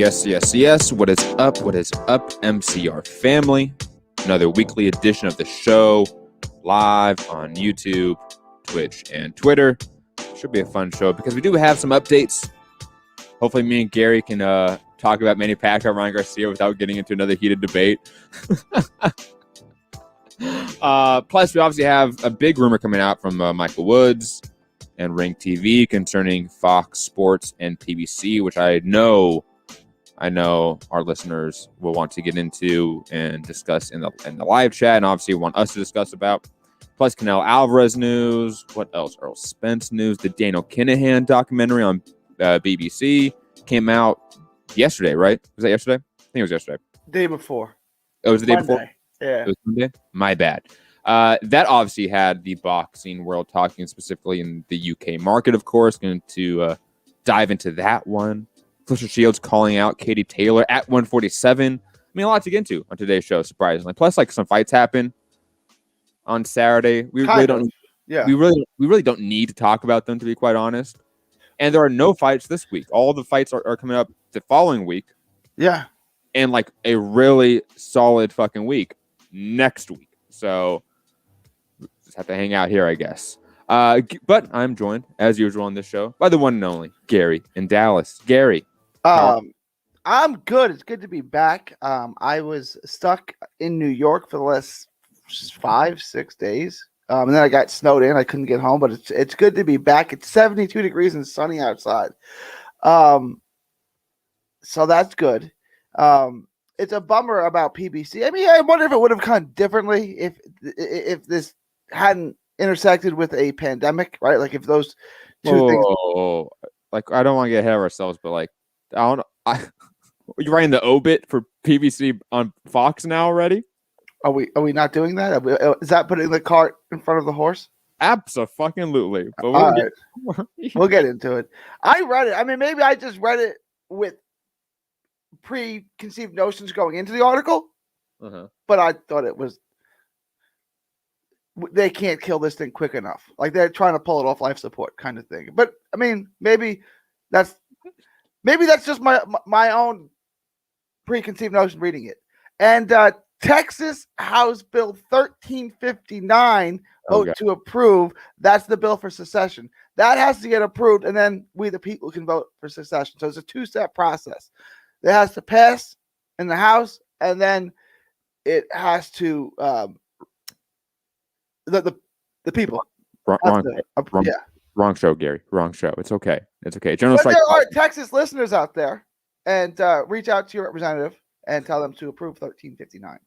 Yes, yes, yes. What is up? What is up, MCR family? Another weekly edition of the show, live on YouTube, Twitch, and Twitter. Should be a fun show because we do have some updates. Hopefully me and Gary can talk about Manny Pacquiao, Ryan Garcia without getting into another heated debate. Plus, we obviously have a big rumor coming out from Michael Woods and Ring TV concerning Fox Sports and PBC, which I know our listeners will want to get into and discuss in the live chat, and obviously want us to discuss about. Plus, Canelo Alvarez news. What else? Earl Spence news. The Daniel Kinahan documentary on BBC came out yesterday, right? Was that yesterday? I think it was yesterday. Day before. Oh, it was the day Monday. before? Yeah. It was Monday? My bad. That obviously had the boxing world talking, specifically in the UK market, of course. Going to dive into that one. Fletcher Shields calling out Katie Taylor at 147. I mean, a lot to get into on today's show, surprisingly. Plus, like, some fights happen on Saturday. We really don't need to talk about them, to be quite honest. And there are no fights this week. All the fights are coming up the following week. Yeah. And like a really solid fucking week next week. So just have to hang out here, I guess. But I'm joined, as usual on this show, by the one and only Gary in Dallas. Gary. I'm good. It's good to be back. I was stuck in New York for the last 5-6 days. And then I got snowed in. I couldn't get home, but it's good to be back. It's 72 degrees and sunny outside. So that's good. It's a bummer about PBC. I mean, I wonder if it would have gone differently if this hadn't intersected with a pandemic, right? Like if those two things. Like, I don't want to get ahead of ourselves, but like, you're writing the obit for PBC on Fox now already? Are we not doing that? Is that putting the cart in front of the horse? Absolutely. But we'll get into it. I read it. I mean, maybe I just read it with preconceived notions going into the article, but I thought it was they can't kill this thing quick enough. Like they're trying to pull it off life support kind of thing. But I mean, maybe that's just my own preconceived notion reading it. And Texas House Bill 1359 vote to approve. That's the bill for secession. That has to get approved, and then we the people can vote for secession. So it's a two-step process. It has to pass in the House, and then it has to the people. Wrong show, Gary. Wrong show. It's okay. It's okay. But there are Texas listeners out there, and reach out to your representative and tell them to approve 1359.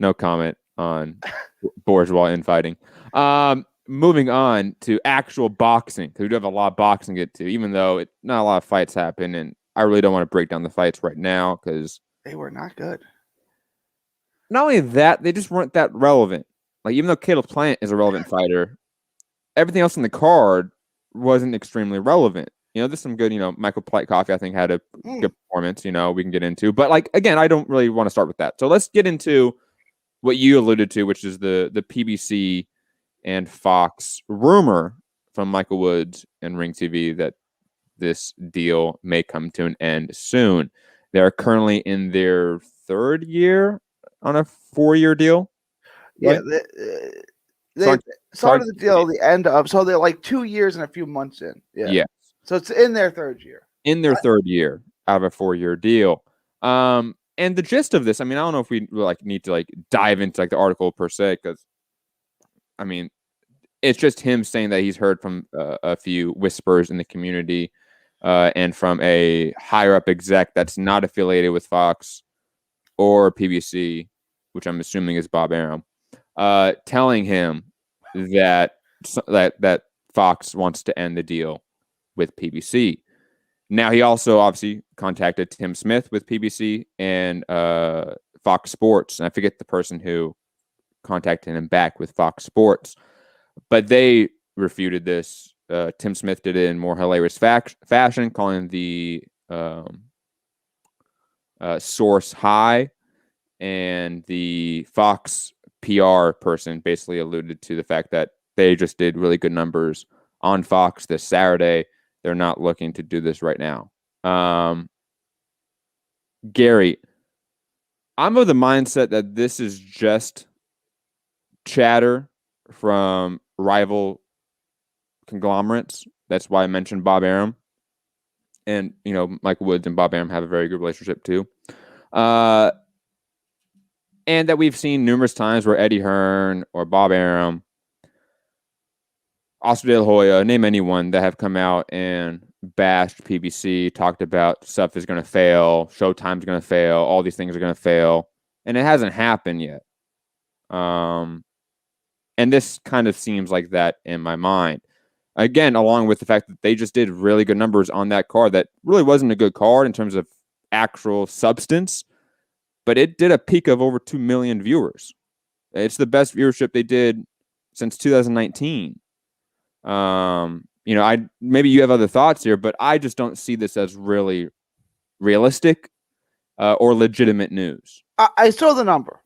No comment on bourgeois infighting. Moving on to actual boxing, because we do have a lot of boxing to get to, even though not a lot of fights happen, and I really don't want to break down the fights right now because they were not good. Not only that, they just weren't that relevant. Like, even though Caleb Plant is a relevant fighter, everything else in the card wasn't extremely relevant. There's some good, Michael Plitkoff, I think, had a good performance, we can get into. But, like, again, I don't really want to start with that. So let's get into what you alluded to, which is the PBC and Fox rumor from Michael Woods and Ring TV that this deal may come to an end soon. They're currently in their third year on a 4-year deal. Yeah, they started the deal at the end of, so they're like 2 years and a few months in. Yeah. So it's in their third year. Third year out of a 4-year deal. And the gist of this, I mean, I don't know if we need to dive into the article per se, because I mean, it's just him saying that he's heard from a few whispers in the community and from a higher up exec that's not affiliated with Fox or PBC, which I'm assuming is Bob Arum, telling him that Fox wants to end the deal with PBC. Now, he also obviously contacted Tim Smith with PBC and Fox Sports, and I forget the person who contacted him back with Fox Sports, but they refuted this. Tim Smith did it in more hilarious fashion, calling the source high, and the Fox PR person basically alluded to the fact that they just did really good numbers on Fox this Saturday, they're not looking to do this right now. Gary, I'm of the mindset that this is just chatter from rival conglomerates. That's why I mentioned Bob Arum. And, Michael Woods and Bob Arum have a very good relationship too. And that we've seen numerous times where Eddie Hearn or Bob Arum, Oscar De La Hoya, name anyone that have come out and bashed PBC, talked about stuff is going to fail, Showtime's going to fail, all these things are going to fail. And it hasn't happened yet. And this kind of seems like that in my mind. Again, along with the fact that they just did really good numbers on that card that really wasn't a good card in terms of actual substance, but it did a peak of over 2 million viewers. It's the best viewership they did since 2019. Maybe you have other thoughts here, but I just don't see this as really realistic or legitimate news. I saw the number.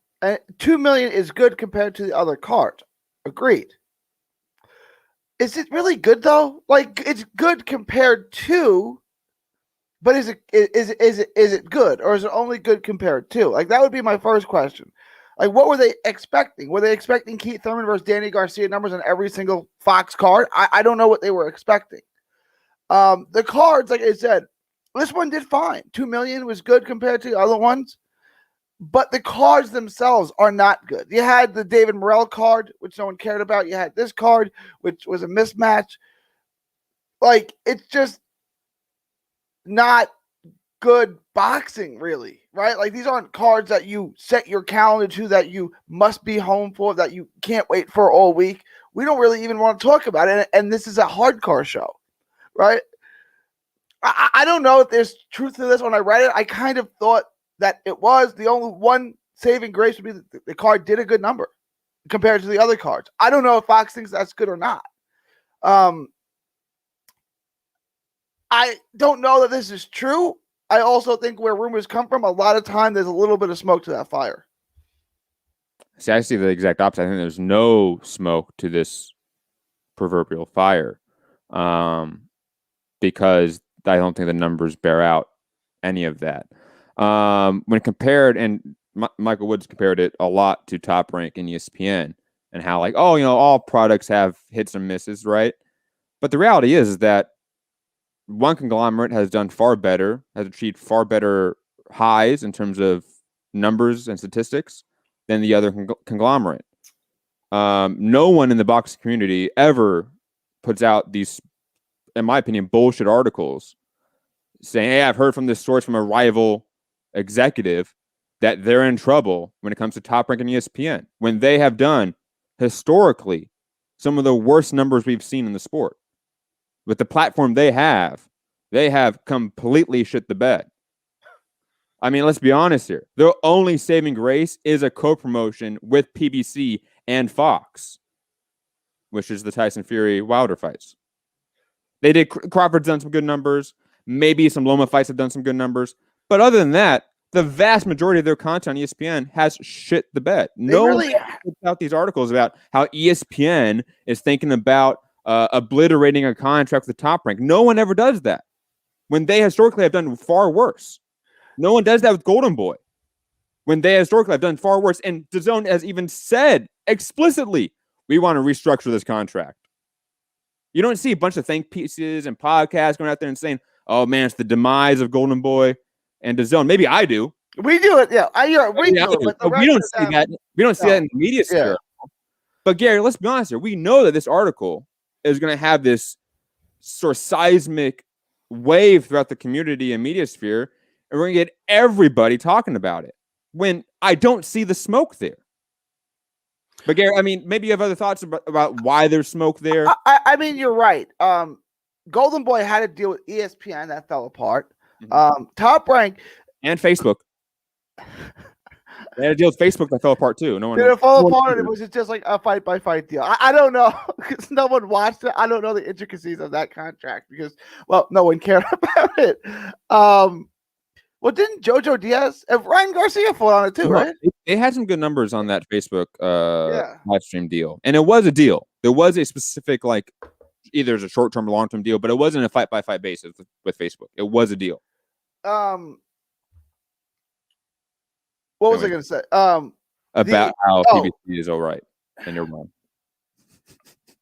2 million is good compared to the other cards. Agreed. Is it really good though? Like, it's good compared to, but is it good, or is it only good compared to? Like, that would be my first question. Like, what were they expecting? Were they expecting Keith Thurman versus Danny Garcia numbers on every single Fox card? I don't know what they were expecting. The cards, like I said, this one did fine. 2 million was good compared to the other ones, but the cards themselves are not good. You had the David Morrell card, which no one cared about. You had this card, which was a mismatch. Like, it's just not good boxing, really, right? Like, these aren't cards that you set your calendar to, that you must be home for, that you can't wait for all week. We don't really even want to talk about it, and this is a hardcore show, right? I don't know if there's truth to this. When I read it, I kind of thought that it was. The only one saving grace would be that the card did a good number compared to the other cards. I don't know if Fox thinks that's good or not. I don't know that this is true. I also think where rumors come from, a lot of time there's a little bit of smoke to that fire. See, I see the exact opposite. I think there's no smoke to this proverbial fire, because I don't think the numbers bear out any of that. When compared, and Michael Woods compared it a lot to Top Rank and ESPN, and how, like, all products have hits and misses, right? But the reality is that one conglomerate has done far better, has achieved far better highs in terms of numbers and statistics than the other conglomerate. No one in the boxing community ever puts out these, in my opinion, bullshit articles saying, hey, I've heard from this source from a rival executive that they're in trouble when it comes to Top Rank and ESPN, when they have done historically some of the worst numbers we've seen in the sport. With the platform they have completely shit the bed. I mean, let's be honest here. Their only saving grace is a co-promotion with PBC and Fox, which is the Tyson Fury Wilder fights. They did. Crawford's done some good numbers. Maybe some Loma fights have done some good numbers. But other than that, the vast majority of their content on ESPN has shit the bed. No one puts out these articles about how ESPN is thinking about obliterating a contract with the Top Rank. No one ever does that, when they historically have done far worse. No one does that with Golden Boy, when they historically have done far worse. And DAZN has even said explicitly, we want to restructure this contract. You don't see a bunch of think pieces and podcasts going out there and saying, oh man, it's the demise of Golden Boy and DAZN. Maybe I do. We do it, yeah. We do it, but we don't see that. We don't see that in the media sphere. Yeah. But Gary, let's be honest here. We know that this article is going to have this sort of seismic wave throughout the community and media sphere, and we're going to get everybody talking about it, when I don't see the smoke there. But Gary, I mean, maybe you have other thoughts about why there's smoke there. I mean, you're right. Golden Boy had to deal with ESPN, that fell apart. Top Rank and Facebook. They had to deal with Facebook, that fell apart too. No one did it fall apart, or was it just like a fight-by-fight deal? I don't know, because no one watched it. I don't know the intricacies of that contract because, well, no one cared about it. Well, didn't Jojo Diaz and Ryan Garcia fought on it too, right? They had some good numbers on that Facebook live stream deal, and it was a deal. There was a specific either as a short-term or long-term deal, but it wasn't a fight-by-fight basis with Facebook. It was a deal. What was I going to say? About how PBC is all right, and you're wrong.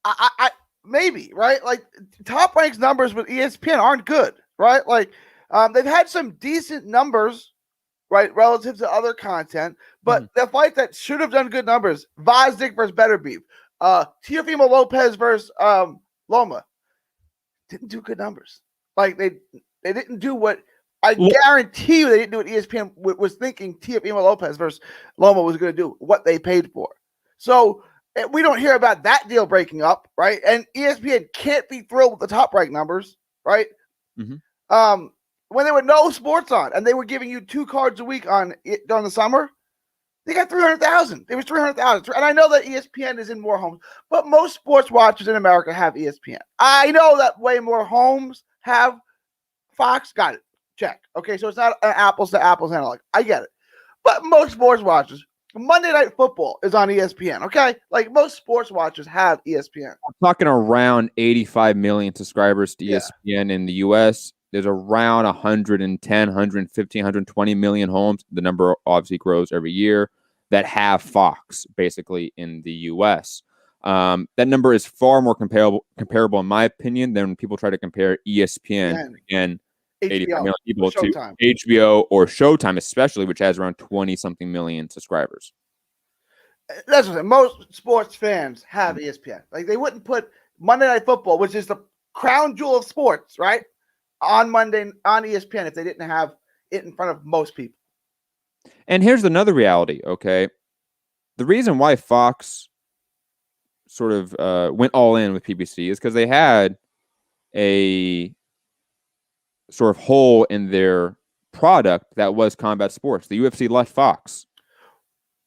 I maybe, right? Like top ranks numbers with ESPN aren't good, right? Like they've had some decent numbers, right, relative to other content, but the fight that should have done good numbers, Vazdik versus Better Beef, Teofimo Lopez versus Loma, didn't do good numbers. Like they didn't do what I guarantee you they didn't do what ESPN was thinking Teofimo Lopez versus Loma was going to do, what they paid for. So we don't hear about that deal breaking up, right? And ESPN can't be thrilled with the top rank numbers, right? Mm-hmm. When there were no sports on and they were giving you 2 cards a week on it during the summer, they got 300,000. It was 300,000. And I know that ESPN is in more homes, but most sports watchers in America have ESPN. I know that way more homes have Fox. Got it. Check. Okay, so it's not an apples to apples analog. I get it. But most sports watchers, Monday Night Football is on ESPN, okay? Like most sports watchers have ESPN. I'm talking around 85 million subscribers to ESPN in the U.S. There's around 110, 115, 120 million homes. The number obviously grows every year that have Fox, basically, in the U.S. That number is far more comparable, in my opinion, than when people try to compare ESPN and 85 million people to HBO or Showtime, especially, which has around 20-something million subscribers. That's what I'm saying. Most sports fans have ESPN. Like they wouldn't put Monday Night Football, which is the crown jewel of sports, right, on ESPN if they didn't have it in front of most people. And here's another reality, okay? The reason why Fox sort of went all in with PBC is because they had a sort of hole in their product that was combat sports. The UFC left Fox.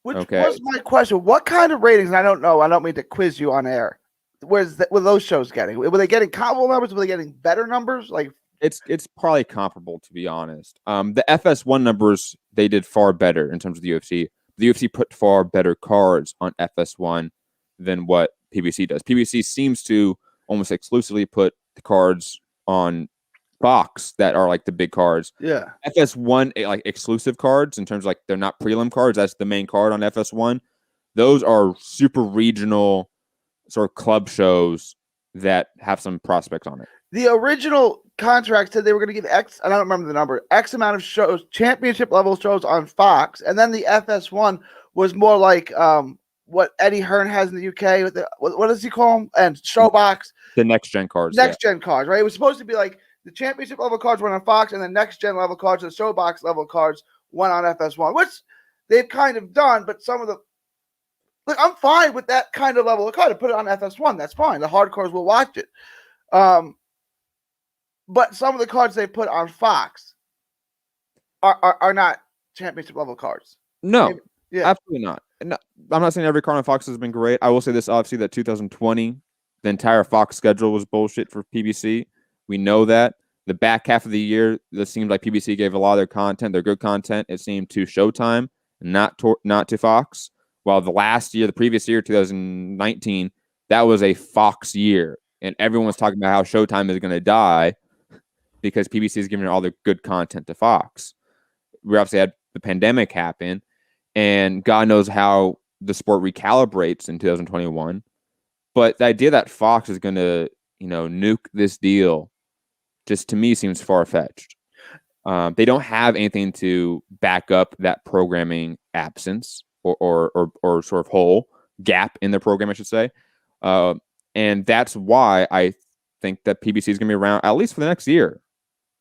Which was my question. What kind of ratings? And I don't know. I don't mean to quiz you on air. Were those shows getting? Were they getting comparable numbers? Were they getting better numbers? Like it's probably comparable, to be honest. The FS1 numbers, they did far better in terms of the UFC. The UFC put far better cards on FS1 than what PBC does. PBC seems to almost exclusively put the cards on Fox that are like the big cards. Yeah. FS1, like exclusive cards in terms of like they're not prelim cards. That's the main card on FS1. Those are super regional sort of club shows that have some prospects on it. The original contract said they were going to give X, I don't remember the number, X amount of shows, championship level shows on Fox. And then the FS1 was more like what Eddie Hearn has in the UK. With what does he call them? And Showbox. The next gen cards. Next gen cards, right? It was supposed to be like the championship level cards went on Fox, and the next gen level cards, the Showbox level cards went on FS1, which they've kind of done. But some of the I'm fine with that kind of level of card. To put it on FS1, that's fine. The hardcores will watch it. But some of the cards they put on Fox are not championship level cards. No, absolutely not. No, I'm not saying every card on Fox has been great. I will say this, obviously, that 2020, the entire Fox schedule was bullshit for PBC. We know that. The back half of the year, it seemed like PBC gave a lot of their content, their good content, it seemed to Showtime, not to Fox. While the previous year, 2019, that was a Fox year. And everyone was talking about how Showtime is going to die because PBC is giving all their good content to Fox. We obviously had the pandemic happen, and God knows how the sport recalibrates in 2021. But the idea that Fox is going to, nuke this deal just to me seems far-fetched. They don't have anything to back up that programming absence or sort of hole gap in the program, I should say. And that's why I think that PBC is going to be around at least for the next year.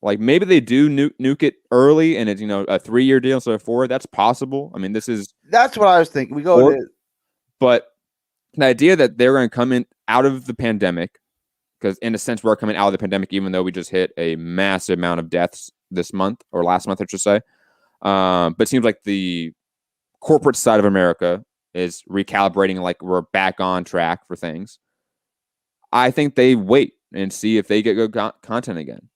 Like maybe they do nuke it early and it's, a 3-year deal instead of 4. That's possible. I mean, that's what I was thinking. We go to, but the idea that they're going to come in out of the pandemic, because in a sense we're coming out of the pandemic, even though we just hit a massive amount of deaths this month or last month, I should say. But it seems like the corporate side of America is recalibrating, like we're back on track for things. I think they wait and see if they get good content again.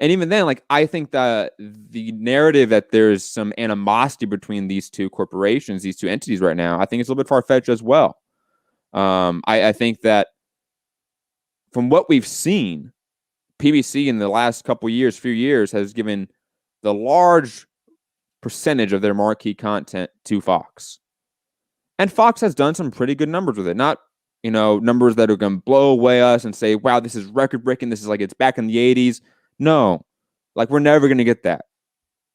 And even then, like, I think that the narrative that there's some animosity between these two corporations, these two entities right now, I think it's a little bit far-fetched as well. I think that from what we've seen, PBC in the last few years has given the large percentage of their marquee content to Fox. And Fox has done some pretty good numbers with it. Not, numbers that are going to blow away us and say, wow, this is record breaking. This is like it's back in the 80s. No, like we're never going to get that.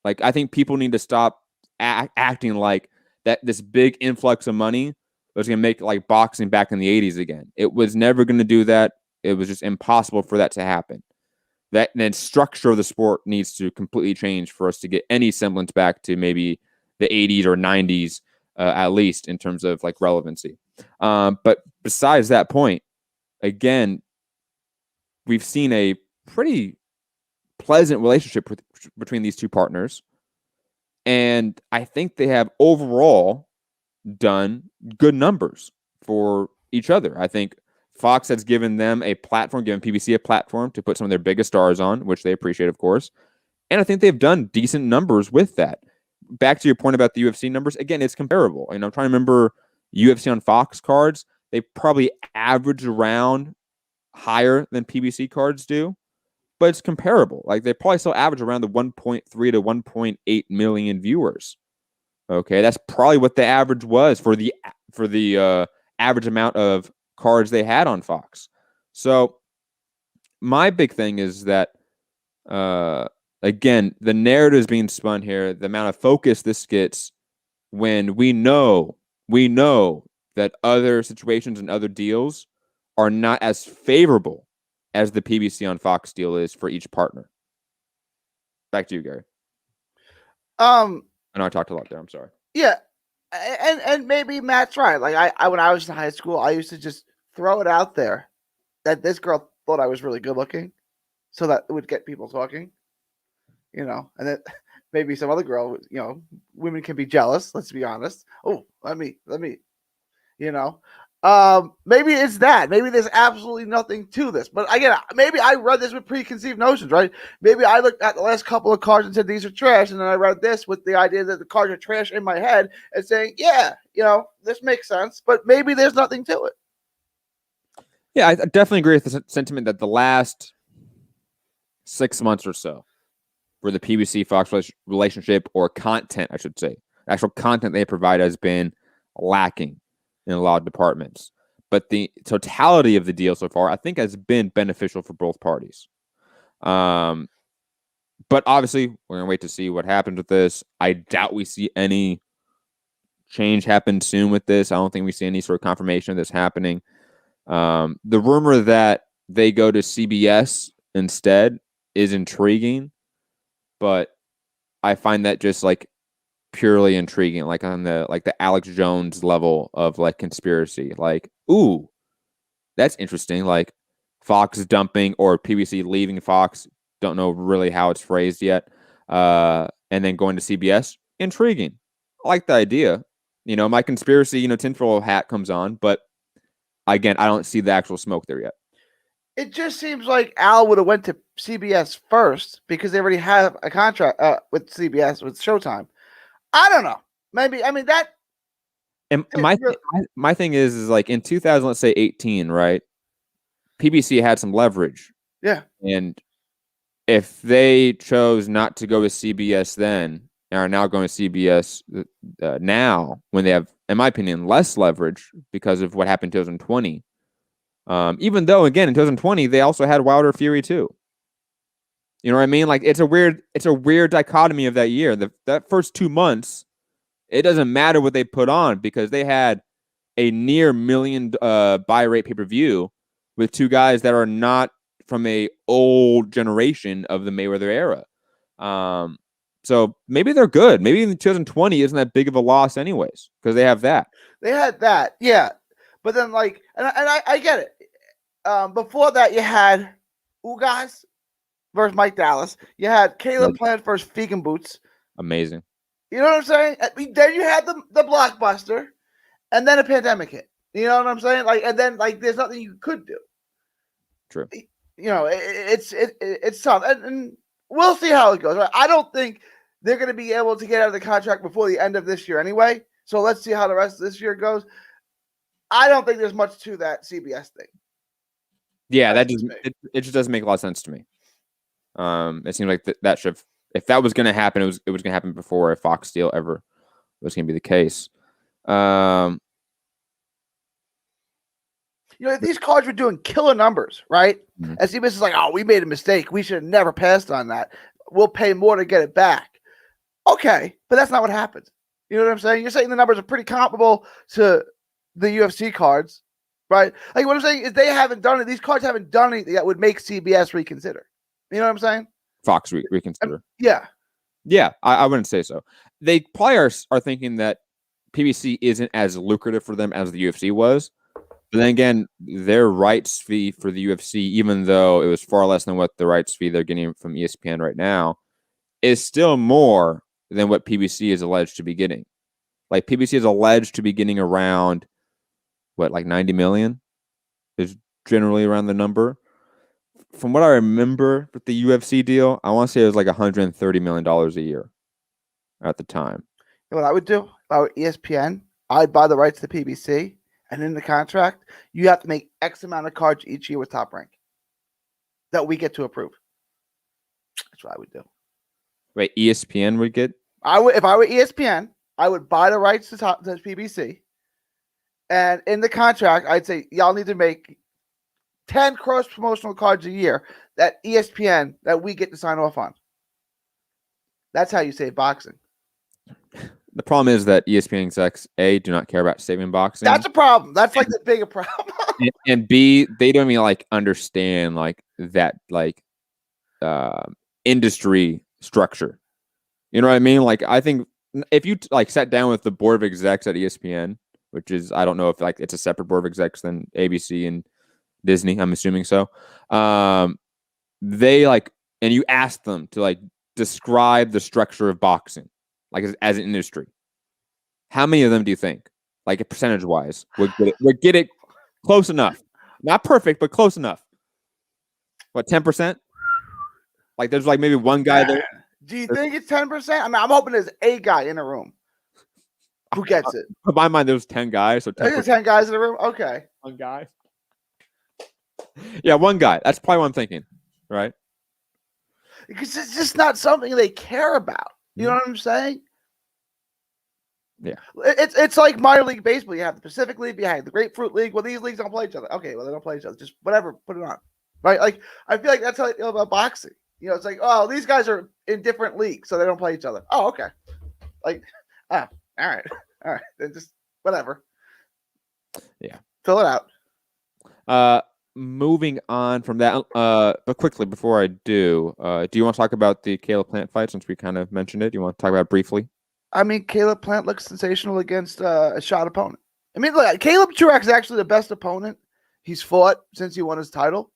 Like I think people need to stop acting like that this big influx of money was going to make like boxing back in the 80s again. It was never going to do that. It was just impossible for that to happen. That then structure of the sport needs to completely change for us to get any semblance back to maybe the 80s or 90s, at least in terms of like relevancy. But besides that point, again, we've seen a pretty pleasant relationship between these two partners. And I think they have overall done good numbers for each other. I think Fox has given them a platform, given PBC a platform to put some of their biggest stars on, which they appreciate, of course. And I think they've done decent numbers with that. Back to your point about the UFC numbers, again, it's comparable. And I'm trying to remember UFC on Fox cards. They probably average around higher than PBC cards do, but it's comparable. Like they probably still average around the 1.3 to 1.8 million viewers. Okay, that's probably what the average was for the average amount of cards they had on Fox. So my big thing is that again, the narrative is being spun here. The amount of focus this gets when we know that other situations and other deals are not as favorable as the PBC on Fox deal is for each partner. Back to you, Gary. I know I talked a lot there. I'm sorry. Yeah, and maybe Matt's right. Like I when I was in high school, I used to just throw it out there that this girl thought I was really good looking, so that it would get people talking. And then maybe some other girl. Women can be jealous. Let's be honest. Oh, let me. Maybe it's that. Maybe there's absolutely nothing to this. But again, maybe I read this with preconceived notions, right? Maybe I looked at the last couple of cards and said these are trash, and then I read this with the idea that the cards are trash in my head and saying, yeah, this makes sense. But maybe there's nothing to it. Yeah, I definitely agree with the sentiment that the last 6 months or so for the PBC Fox relationship, or content, I should say, actual content they provide has been lacking in a lot of departments. But the totality of the deal so far, I think, has been beneficial for both parties. But obviously, we're going to wait to see what happens with this. I doubt we see any change happen soon with this. I don't think we see any sort of confirmation of this happening. The rumor that they go to CBS instead is intriguing, but I find that just like purely intriguing, like on the Alex Jones level of like conspiracy. Like, ooh, that's interesting. Like Fox dumping or PBC leaving Fox. Don't know really how it's phrased yet. And then going to CBS. Intriguing. I like the idea. My conspiracy, tinfoil hat comes on, but again, I don't see the actual smoke there yet. It just seems like Al would have went to CBS first because they already have a contract with CBS with Showtime. I don't know. Maybe that. And my thing is like in 2000, let's say 18, right? PBC had some leverage. Yeah. And if they chose not to go with CBS then, and are now going to CBS now, when they have, in my opinion, less leverage because of what happened in 2020. Even though, again, in 2020, they also had Wilder Fury too. You know what I mean? Like it's a weird dichotomy of that year. That first 2 months, it doesn't matter what they put on because they had a near million buy rate pay-per-view with two guys that are not from a old generation of the Mayweather era. So maybe they're good. Maybe in 2020 isn't that big of a loss anyways because they have that. They had that, yeah. But then, like, and I get it. Before that, you had Ugas versus Mike Dallas. You had Caleb Plant versus Vegan Boots. Amazing. You know what I'm saying? Then you had the blockbuster, and then a pandemic hit. You know what I'm saying? Like, and then like, there's nothing you could do. True. It's tough, and we'll see how it goes. Right? I don't think they're going to be able to get out of the contract before the end of this year anyway. So let's see how the rest of this year goes. I don't think there's much to that CBS thing. Yeah, That's that doesn't. just me. It just doesn't make a lot of sense to me. It seems like that should. If that was going to happen, it was going to happen before a Fox deal ever was going to be the case. If these cards were doing killer numbers, right? Mhm. And CBS is like, oh, we made a mistake. We should have never passed on that. We'll pay more to get it back. Okay, but that's not what happened. You know what I'm saying? You're saying the numbers are pretty comparable to the UFC cards, right? Like what I'm saying is they haven't done it. These cards haven't done anything that would make CBS reconsider. You know what I'm saying? Fox reconsider. Yeah. Yeah, I wouldn't say so. They probably are thinking that PBC isn't as lucrative for them as the UFC was. But then again, their rights fee for the UFC, even though it was far less than what the rights fee they're getting from ESPN right now, is still more than what PBC is alleged to be getting. Like PBC is alleged to be getting around what, like 90 million is generally around the number. From what I remember with the UFC deal, I want to say it was like $130 million a year at the time. You know what I would do? If I were ESPN, I'd buy the rights to PBC, and in the contract, you have to make X amount of cards each year with Top Rank that we get to approve. That's what I would do. Wait, ESPN would get? If I were ESPN, I would buy the rights to PBC, and in the contract, I'd say y'all need to make 10 cross promotional cards a year that ESPN that we get to sign off on. That's how you save boxing. The problem is that ESPN execs, A, do not care about saving boxing. That's a problem. That's like the bigger problem. and B, they don't even like understand like that like industry structure. You know what I mean? Like I think if you like sat down with the board of execs at ESPN, which is I don't know if like it's a separate board of execs than ABC and Disney, I'm assuming so. They like, and you ask them to like describe the structure of boxing, like as an industry. How many of them do you think, like percentage wise, would get it close enough? Not perfect, but close enough. What, 10%? Like there's like maybe one guy there. Do you think it's 10%? I mean, I'm hoping there's a guy in a room who gets it. In my mind, there's 10 guys, so 10%. 10 guys in the room? Okay. One guy. Yeah, one guy. That's probably what I'm thinking, right? Because it's just not something they care about. You know what I'm saying? Yeah. It's like minor league baseball. You have the Pacific League, you have the Grapefruit League. Well, these leagues don't play each other. Okay, well, they don't play each other. Just whatever, put it on. Right? Like, I feel like that's how I feel about boxing. You know, it's like, oh, these guys are in different leagues, so they don't play each other. Oh, okay. Like, all right. All right. Then just whatever. Yeah. Fill it out. Moving on from that, but quickly before I do you want to talk about the Caleb Plant fight since we kind of mentioned it? Do you want to talk about it briefly? I mean, Caleb Plant looks sensational against a shot opponent. I mean, look, Caleb Truax is actually the best opponent he's fought since he won his title.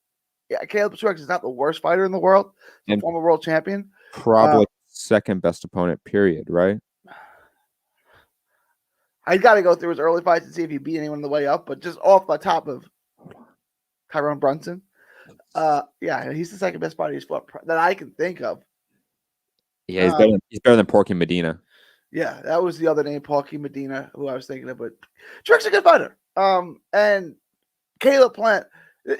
Yeah, Caleb Truax is not the worst fighter in the world. He's a former world champion. Probably second best opponent, period, right? I got to go through his early fights and see if he beat anyone on the way up, but just off the top of Tyrone Brunson. Yeah, he's the second best fighter he's fought that I can think of. Yeah, he's better than Porky Medina. Yeah, that was the other name, Paulie Medina, who I was thinking of. But Truax is a good fighter. And Caleb Plant.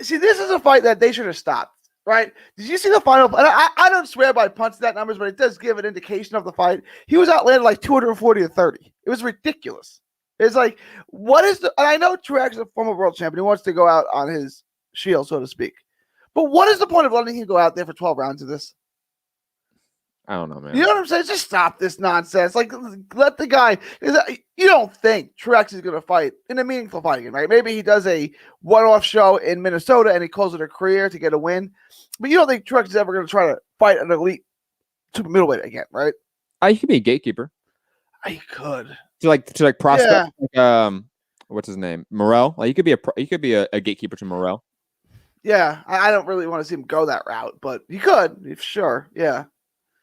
See, this is a fight that they should have stopped, right? Did you see the final? And I don't swear by punch that numbers, but it does give an indication of the fight. He was outlanded like 240 to 30. It was ridiculous. It's like, what is the? And I know Truax is a former world champion. He wants to go out on his shield, so to speak. But what is the point of letting him go out there for 12 rounds of this? I don't know, man. You know what I'm saying? Just stop this nonsense. Like, let the guy. You don't think Truax is going to fight in a meaningful fight again, right? Maybe he does a one-off show in Minnesota and he calls it a career to get a win. But you don't think Truax is ever going to try to fight an elite super middleweight again, right? He could be a gatekeeper. He could. To prospect. Yeah. Like, what's his name? Morrell. Like he could be a gatekeeper to Morrell. Yeah, I don't really want to see him go that route, but he could, if sure. Yeah.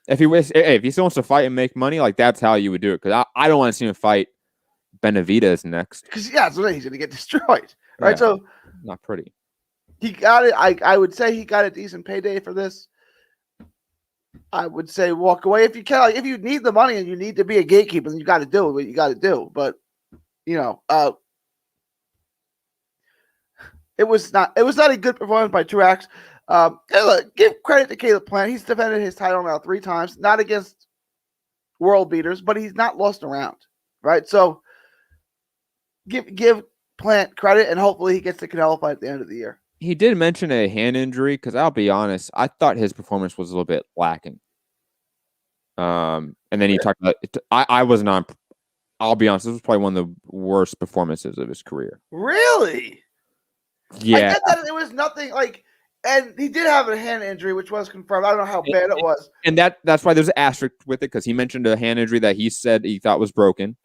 If he still wants to fight and make money, like that's how you would do it. Because I don't want to see him fight Benavidez next. Because he's going to get destroyed, right? Yeah, so not pretty. He got it. I would say he got a decent payday for this. I would say walk away if you can. Like, if you need the money and you need to be a gatekeeper, then you got to do what you got to do. But you know, It was not a good performance by Truax. Look, give credit to Caleb Plant. He's defended his title now 3 times, not against world beaters, but he's not lost a round, right? So give Plant credit, and hopefully he gets the Canelo fight at the end of the year. He did mention a hand injury, because I'll be honest, I thought his performance was a little bit lacking. And then he talked about it. I was not. I'll be honest, this was probably one of the worst performances of his career. Really? Yeah. I get that it was nothing like, and he did have a hand injury, which was confirmed. I don't know how bad it was. And that's why there's an asterisk with it, because he mentioned a hand injury that he said he thought was broken.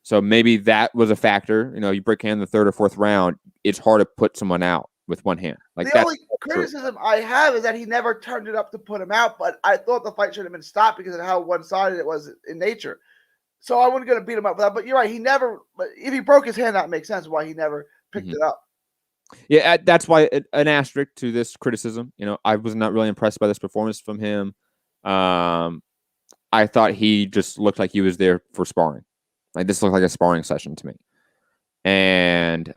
So maybe that was a factor. You know, you break hand in the 3rd or 4th round, it's hard to put someone out with one hand. Like the only criticism I have is that he never turned it up to put him out, but I thought the fight should have been stopped because of how one-sided it was in nature. So I wasn't going to beat him up for that. But you're right, he never. But if he broke his hand, that makes sense why he never picked it up. Yeah, that's why an asterisk to this criticism. You know, I was not really impressed by this performance from him. I thought he just looked like he was there for sparring. Like, this looked like a sparring session to me. And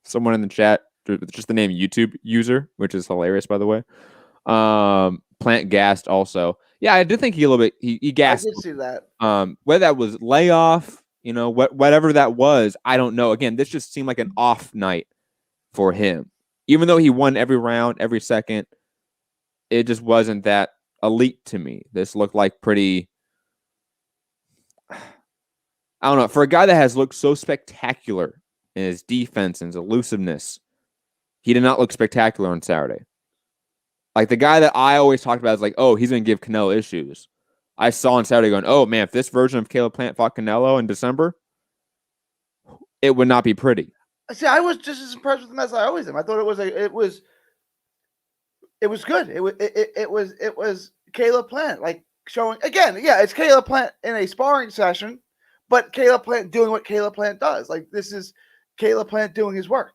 someone in the chat, just the name YouTube user, which is hilarious, by the way. Plant gassed also. Yeah, I did think he a little bit. He gassed. I did see that. Whether that was layoff, you know, whatever that was, I don't know. Again, this just seemed like an off night for him. Even though he won every round, every second, it just wasn't that elite to me. This looked like pretty. I don't know. For a guy that has looked so spectacular in his defense and his elusiveness, he did not look spectacular on Saturday. Like, the guy that I always talked about is like, oh, he's going to give Canelo issues. I saw on Saturday going, oh, man, if this version of Caleb Plant fought Canelo in December, it would not be pretty. See, I was just as impressed with him as I always am. I thought it was good. It was Caleb Plant, like, showing again. Yeah, it's Caleb Plant in a sparring session, but Caleb Plant doing what Caleb Plant does. Like, this is Caleb Plant doing his work.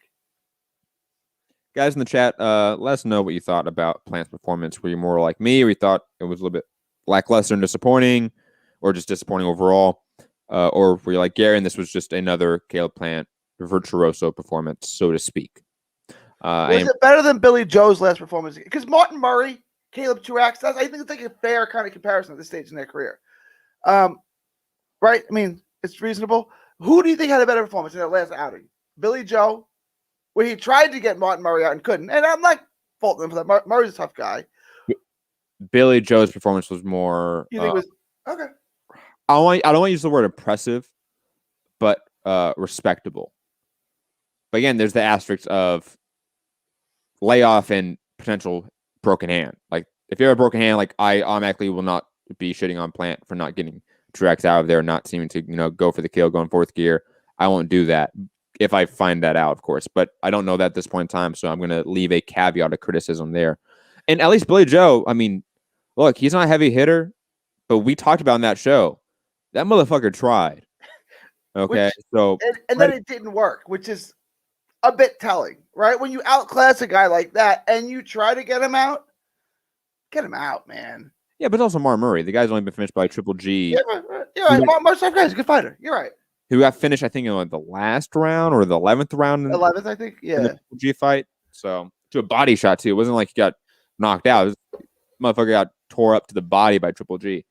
Guys in the chat, let us know what you thought about Plant's performance. Were you more like me, or you thought it was a little bit lackluster and disappointing, or just disappointing overall? Or were you like Gary, and this was just another Caleb Plant virtuoso performance, so to speak? Was it better than Billy Joe's last performance? Because Martin Murray, Caleb Truax, I think it's like a fair kind of comparison at this stage in their career. Right? I mean, it's reasonable. Who do you think had a better performance in their last outing? Billy Joe, where he tried to get Martin Murray out and couldn't. And I'm not faulting him for that. Murray's a tough guy. Billy Joe's performance was more. You think it was okay? I don't want to use the word impressive, but respectable. But again, there's the asterisk of layoff and potential broken hand. Like, if you have a broken hand, like, I automatically will not be shitting on Plant for not getting Truax out of there, not seeming to, you know, go for the kill, go in 4th gear. I won't do that if I find that out, of course. But I don't know that at this point in time, so I'm going to leave a caveat of criticism there. And at least Billy Joe, I mean, look, he's not a heavy hitter, but we talked about in that show, that motherfucker tried. Okay, and then it didn't work, which is a bit telling, right? When you outclass a guy like that and you try to get him out, man. Yeah, but it's also Martin Murray. The guy's only been finished by Triple G. Yeah, right. Mark's a good fighter. You're right. Who got finished, I think, in like the last round or the 11th round. 11th, I think. Yeah. In the Triple G fight. So, to a body shot, too. It wasn't like he got knocked out. Motherfucker got tore up to the body by Triple G.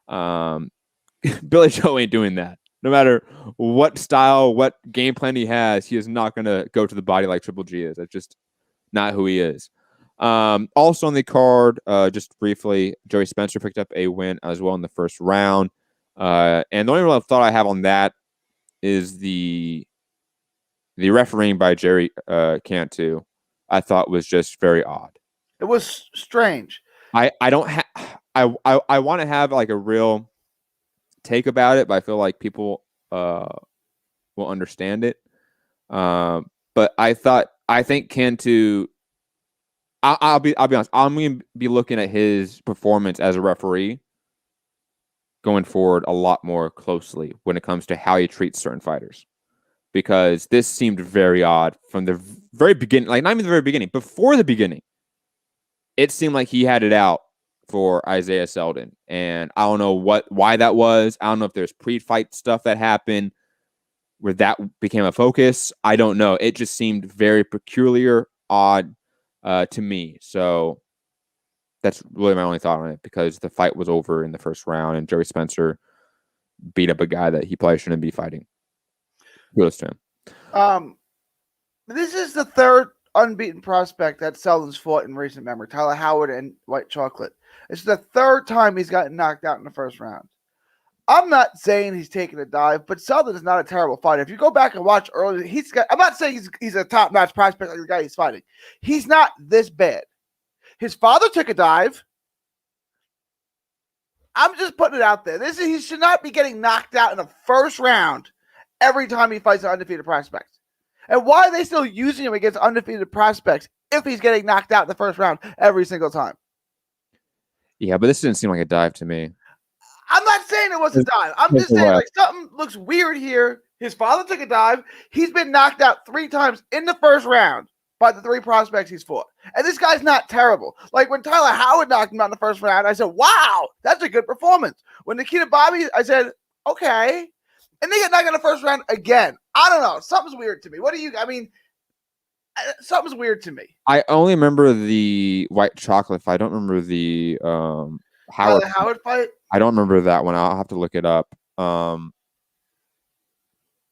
Billy Joe ain't doing that. No matter what style, what game plan he has, he is not going to go to the body like Triple G is. That's just not who he is. Also on the card, just briefly, Joey Spencer picked up a win as well in the first round. And the only real thought I have on that is the refereeing by Jerry Cantu, I thought was just very odd. It was strange. I want to have like a real take about it, but I feel like people will understand it. But I think Cantu. I'll be honest. I'm going to be looking at his performance as a referee going forward a lot more closely when it comes to how he treats certain fighters, because this seemed very odd from the very beginning. Like, not even the very beginning, before the beginning, it seemed like he had it out for Isaiah Selden, and I don't know why that was. I don't know if there's pre-fight stuff that happened, where that became a focus. I don't know. It just seemed very peculiar, odd to me. So that's really my only thought on it, because the fight was over in the first round and Joey Spencer beat up a guy that he probably shouldn't be fighting. Kudos to him. This is the third unbeaten prospect that Seldon's fought in recent memory. Tyler Howard and White Chocolate. It's the third time he's gotten knocked out in the first round. I'm not saying he's taking a dive, but Seldon is not a terrible fighter. If you go back and watch earlier, I'm not saying he's a top-notch prospect like the guy he's fighting. He's not this bad. His father took a dive. I'm just putting it out there. He should not be getting knocked out in the first round every time he fights an undefeated prospect. And why are they still using him against undefeated prospects if he's getting knocked out in the first round every single time? Yeah, but this didn't seem like a dive to me. I'm not saying it was a dive. I'm just saying like something looks weird here. His father took a dive. He's been knocked out 3 times in the first round by the 3 prospects he's fought. And this guy's not terrible. Like when Tyler Howard knocked him out in the first round, I said, wow, that's a good performance. When Nikita Bobby, I said, okay. And they get knocked out in the first round again. I don't know. Something's weird to me. Something's weird to me. I only remember the White Chocolate fight. I don't remember the Howard fight. I don't remember that one. I'll have to look it up. The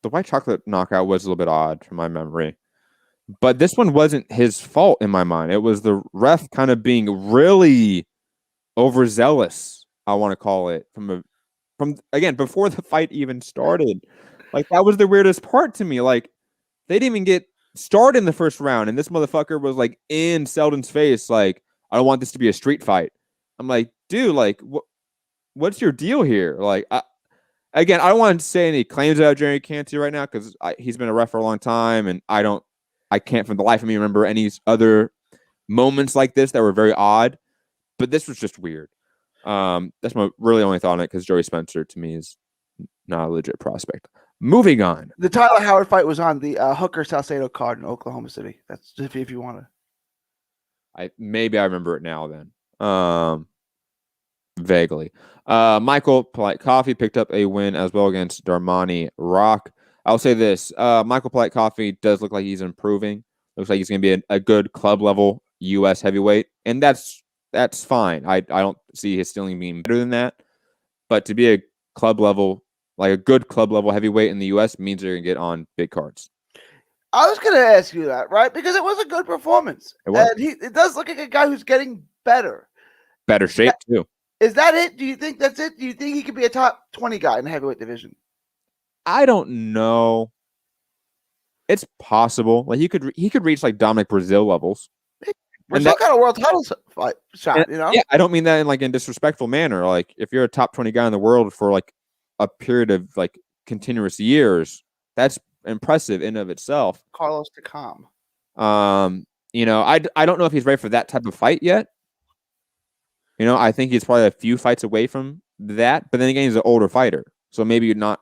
White Chocolate knockout was a little bit odd from my memory, but this one wasn't his fault in my mind. It was the ref kind of being really overzealous, I want to call it, from again before the fight even started. Like that was the weirdest part to me. Like they didn't even get started in the first round, and this motherfucker was like in Seldon's face, like, I don't want this to be a street fight. I'm like, dude, like what's your deal here? Like, I don't want to say any claims about Jerry Canty right now, because he's been a ref for a long time, and I can't for the life of me remember any other moments like this that were very odd, but this was just weird. That's my really only thought on it, because Joey Spencer to me is not a legit prospect. Moving on. The Tyler Howard fight was on the Hooker Salcedo card in Oklahoma City. That's if you want to. Maybe I remember it now then. Vaguely. Michael Polite Coffee picked up a win as well against Darmani Rock. I'll say this. Michael Polite Coffee does look like he's improving. Looks like he's going to be a good club level U.S. heavyweight. And that's fine. I don't see his ceiling being better than that. But to be a club level, like a good club level heavyweight in the U.S. means they're going to get on big cards. I was going to ask you that, right? Because it was a good performance. And it does look like a guy who's getting better. Better shape, too. Is that it? Do you think that's it? Do you think he could be a top 20 guy in the heavyweight division? I don't know. It's possible. Like he could reach like Dominic Brazil levels. Brazil got a world title shot, you know? Yeah, I don't mean that in like a disrespectful manner. Like if you're a top 20 guy in the world for like a period of like continuous years, that's impressive in of itself. Carlos Takam. You know, I don't know if he's ready for that type of fight yet. You know, I think he's probably a few fights away from that, but then again, he's an older fighter. So maybe you're not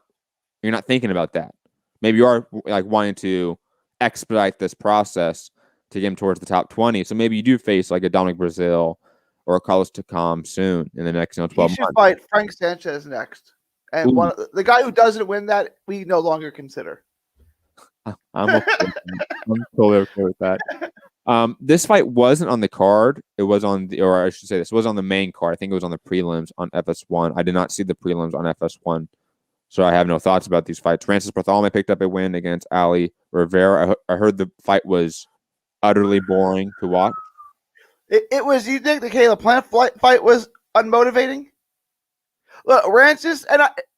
thinking about that. Maybe you are like wanting to expedite this process to get him towards the top 20. So maybe you do face like a Dominic Brazil or a Carlos Takam soon in the next 12 months. He should fight Frank Sanchez next. And the guy who doesn't win that, we no longer consider. I'm totally okay with that. This fight wasn't on the card. It was on this was on the main card. I think it was on the prelims on FS1. I did not see the prelims on FS1, so I have no thoughts about these fights. Francis Bartholomew picked up a win against Ali Rivera. I heard the fight was utterly boring to watch. It was. You think the Caleb Plant fight was unmotivating? Look, Rancis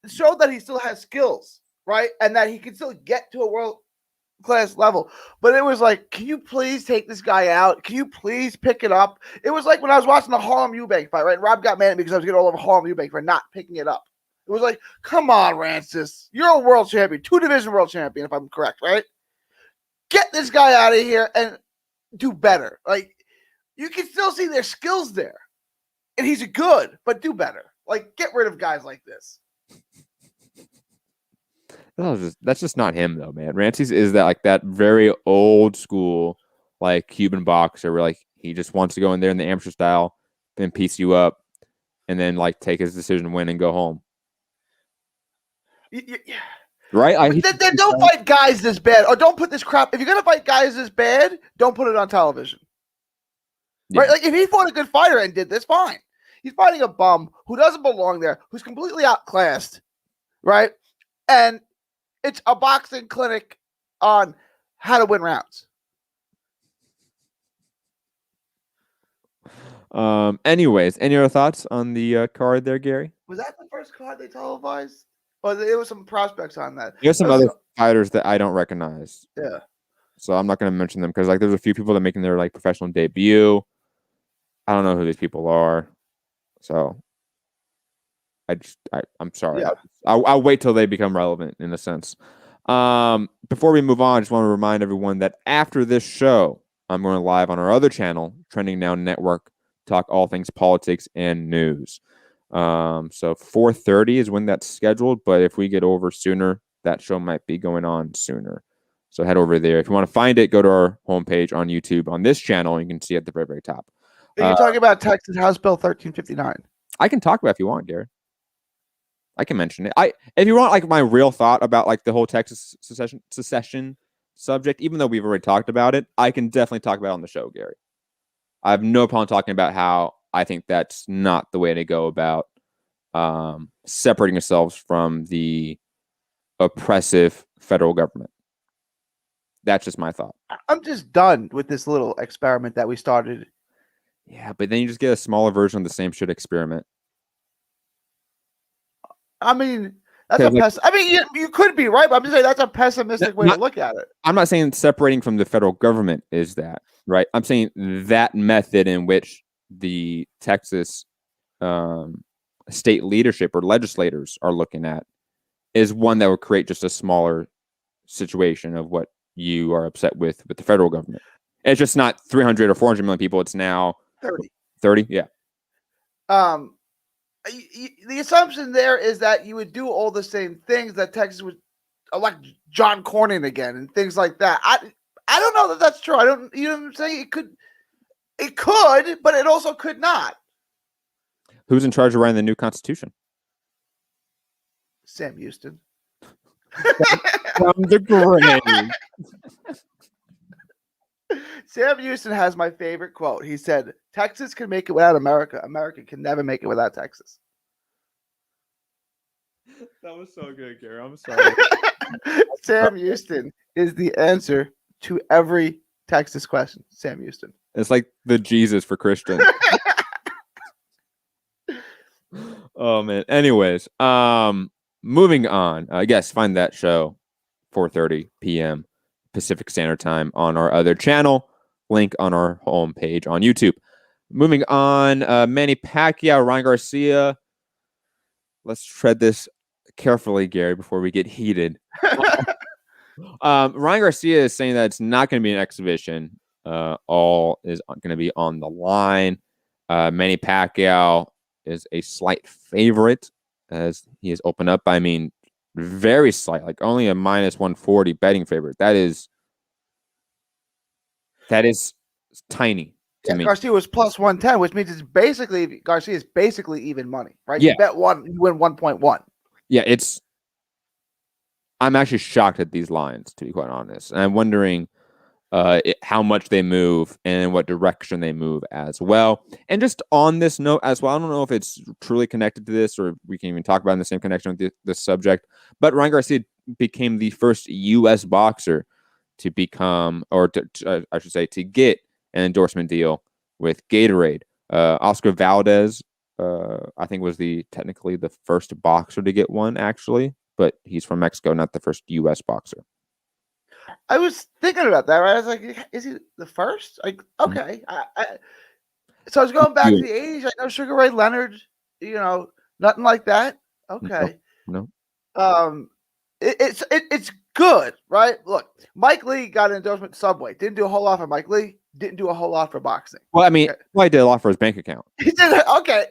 showed that he still has skills, right, and that he can still get to a world-class level. But it was like, can you please take this guy out? Can you please pick it up? It was like when I was watching the Harlem Eubank fight, right? And Rob got mad at me because I was getting all over Harlem Eubank for not picking it up. It was like, come on, Rancis. You're a world champion, 2-division world champion, if I'm correct, right? Get this guy out of here and do better. Like, you can still see their skills there. And he's good, but do better. Like, get rid of guys like this. That's just not him, though, man. Rancis is that very old school, like, Cuban boxer where, like, he just wants to go in there in the amateur style, then piece you up, and then, like, take his decision, win, and go home. right? Then don't fight guys this bad, or don't put this crap. If you're gonna fight guys this bad, don't put it on television. Yeah. Right? Like if he fought a good fighter and did this, fine. He's fighting a bum who doesn't belong there, who's completely outclassed, right? And it's a boxing clinic on how to win rounds. Anyways, any other thoughts on the card there, Gary? Was that the first card they televised? Or there was some prospects on that. There's some other fighters that I don't recognize. Yeah. So I'm not going to mention them because like there's a few people that are making their like professional debut. I don't know who these people are. So I'm sorry. Yeah. I'll wait till they become relevant in a sense. Before we move on, I just want to remind everyone that after this show, I'm going live on our other channel, Trending Now Network, talk all things politics and news. So 4:30 is when that's scheduled, but if we get over sooner, that show might be going on sooner. So head over there. If you want to find it, go to our homepage on YouTube on this channel, and you can see at the very, very top. You're talking about Texas House Bill 1359. I can talk about it if you want, Gary. I can mention it. If you want like my real thought about like the whole Texas secession subject, even though we've already talked about it, I can definitely talk about it on the show, Gary. I have no problem talking about how I think that's not the way to go about separating yourselves from the oppressive federal government. That's just my thought. I'm just done with this little experiment that we started. Yeah, but then you just get a smaller version of the same shit experiment. I mean, you could be right, but I'm just saying that's a pessimistic way to look at it. I'm not saying separating from the federal government is that, right? I'm saying that method in which the Texas state leadership or legislators are looking at is one that would create just a smaller situation of what you are upset with the federal government. It's just not 300 or 400 million people. It's now 30. Yeah. The assumption there is that you would do all the same things that Texas would elect John Cornyn again and things like that. I don't know that that's true. You know what I'm saying? It could, but it also could not. Who's in charge of writing the new Constitution? Sam Houston. From the grave. Sam Houston has my favorite quote. He said, "Texas can make it without America. America can never make it without Texas." That was so good, Gary. I'm sorry. Sam Houston is the answer to every Texas question. Sam Houston. It's like the Jesus for Christians. Oh man. Anyways, moving on. Yes, find that show 4:30 p.m. Pacific Standard Time on our other channel. Link on our homepage on YouTube. Moving on, Manny Pacquiao, Ryan Garcia. Let's tread this carefully, Gary, before we get heated. Ryan Garcia is saying that it's not going to be an exhibition. All is going to be on the line. Manny Pacquiao is a slight favorite as he has opened up. I mean, very slight, like only a -140 betting favorite. That is tiny to me. Garcia was +110, which means Garcia is basically even money, right? Yeah. You bet one, you win 1.1. Yeah, I'm actually shocked at these lines, to be quite honest. And I'm wondering how much they move and in what direction they move as well. And just on this note as well, I don't know if it's truly connected to this or we can even talk about in the same connection with this subject, but Ryan Garcia became the first U.S. boxer to become, or I should say, to get an endorsement deal with Gatorade. Oscar Valdez, I think, was technically the first boxer to get one, actually, but he's from Mexico, not the first U.S. boxer. I was thinking about that, right? I was like, is he the first? Like, okay. So I was going back to the 80s. I know Sugar Ray Leonard, nothing like that. Okay. No. It's good, right? Look, Mike Lee got an endorsement Subway. Didn't do a whole lot for Mike Lee. Didn't do a whole lot for boxing. Well, I mean, he did a lot for his bank account. He did. Okay.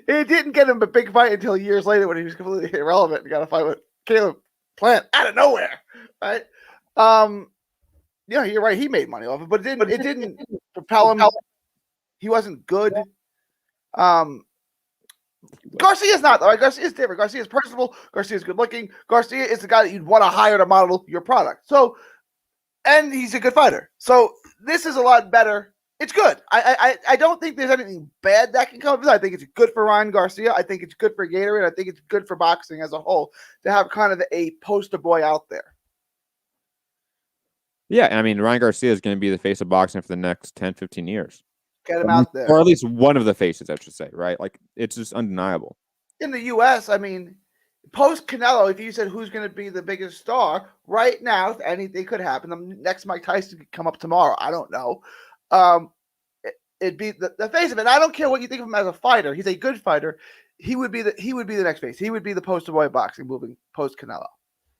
It didn't get him a big fight until years later when he was completely irrelevant and got a fight with Caleb Plant out of nowhere, right? Yeah, you're right. He made money off it, but it didn't propel him. He wasn't good. Garcia's not, though. Right? Garcia's different. Garcia's personable. Garcia's good looking. Garcia is the guy that you'd want to hire to model your product. So, and he's a good fighter. So this is a lot better. It's good. I don't think there's anything bad that can come of it. I think it's good for Ryan Garcia. I think it's good for Gatorade. I think it's good for boxing as a whole to have kind of a poster boy out there. Yeah, I mean, Ryan Garcia is going to be the face of boxing for the next 10, 15 years. Get him out there. Or at least one of the faces, I should say, right? Like, it's just undeniable. In the U.S., I mean, post Canelo, if you said who's going to be the biggest star right now, if anything could happen, the next Mike Tyson could come up tomorrow. I don't know. It'd be the face of it. And I don't care what you think of him as a fighter. He's a good fighter. He would be the next face. He would be the poster boy of boxing moving post Canelo.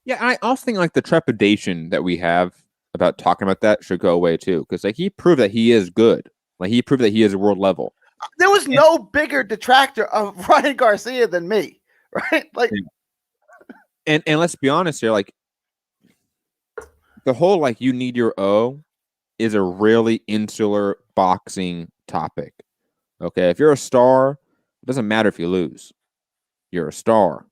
Yeah, and I also think like the trepidation that we have about talking about that should go away too, because like he proved that he is good. Like he proved that he is world level. There was no bigger detractor of Ryan Garcia than me, right? Like, and let's be honest here, like the whole like you need your O is a really insular boxing topic. Okay, if you're a star, it doesn't matter if you lose. You're a star.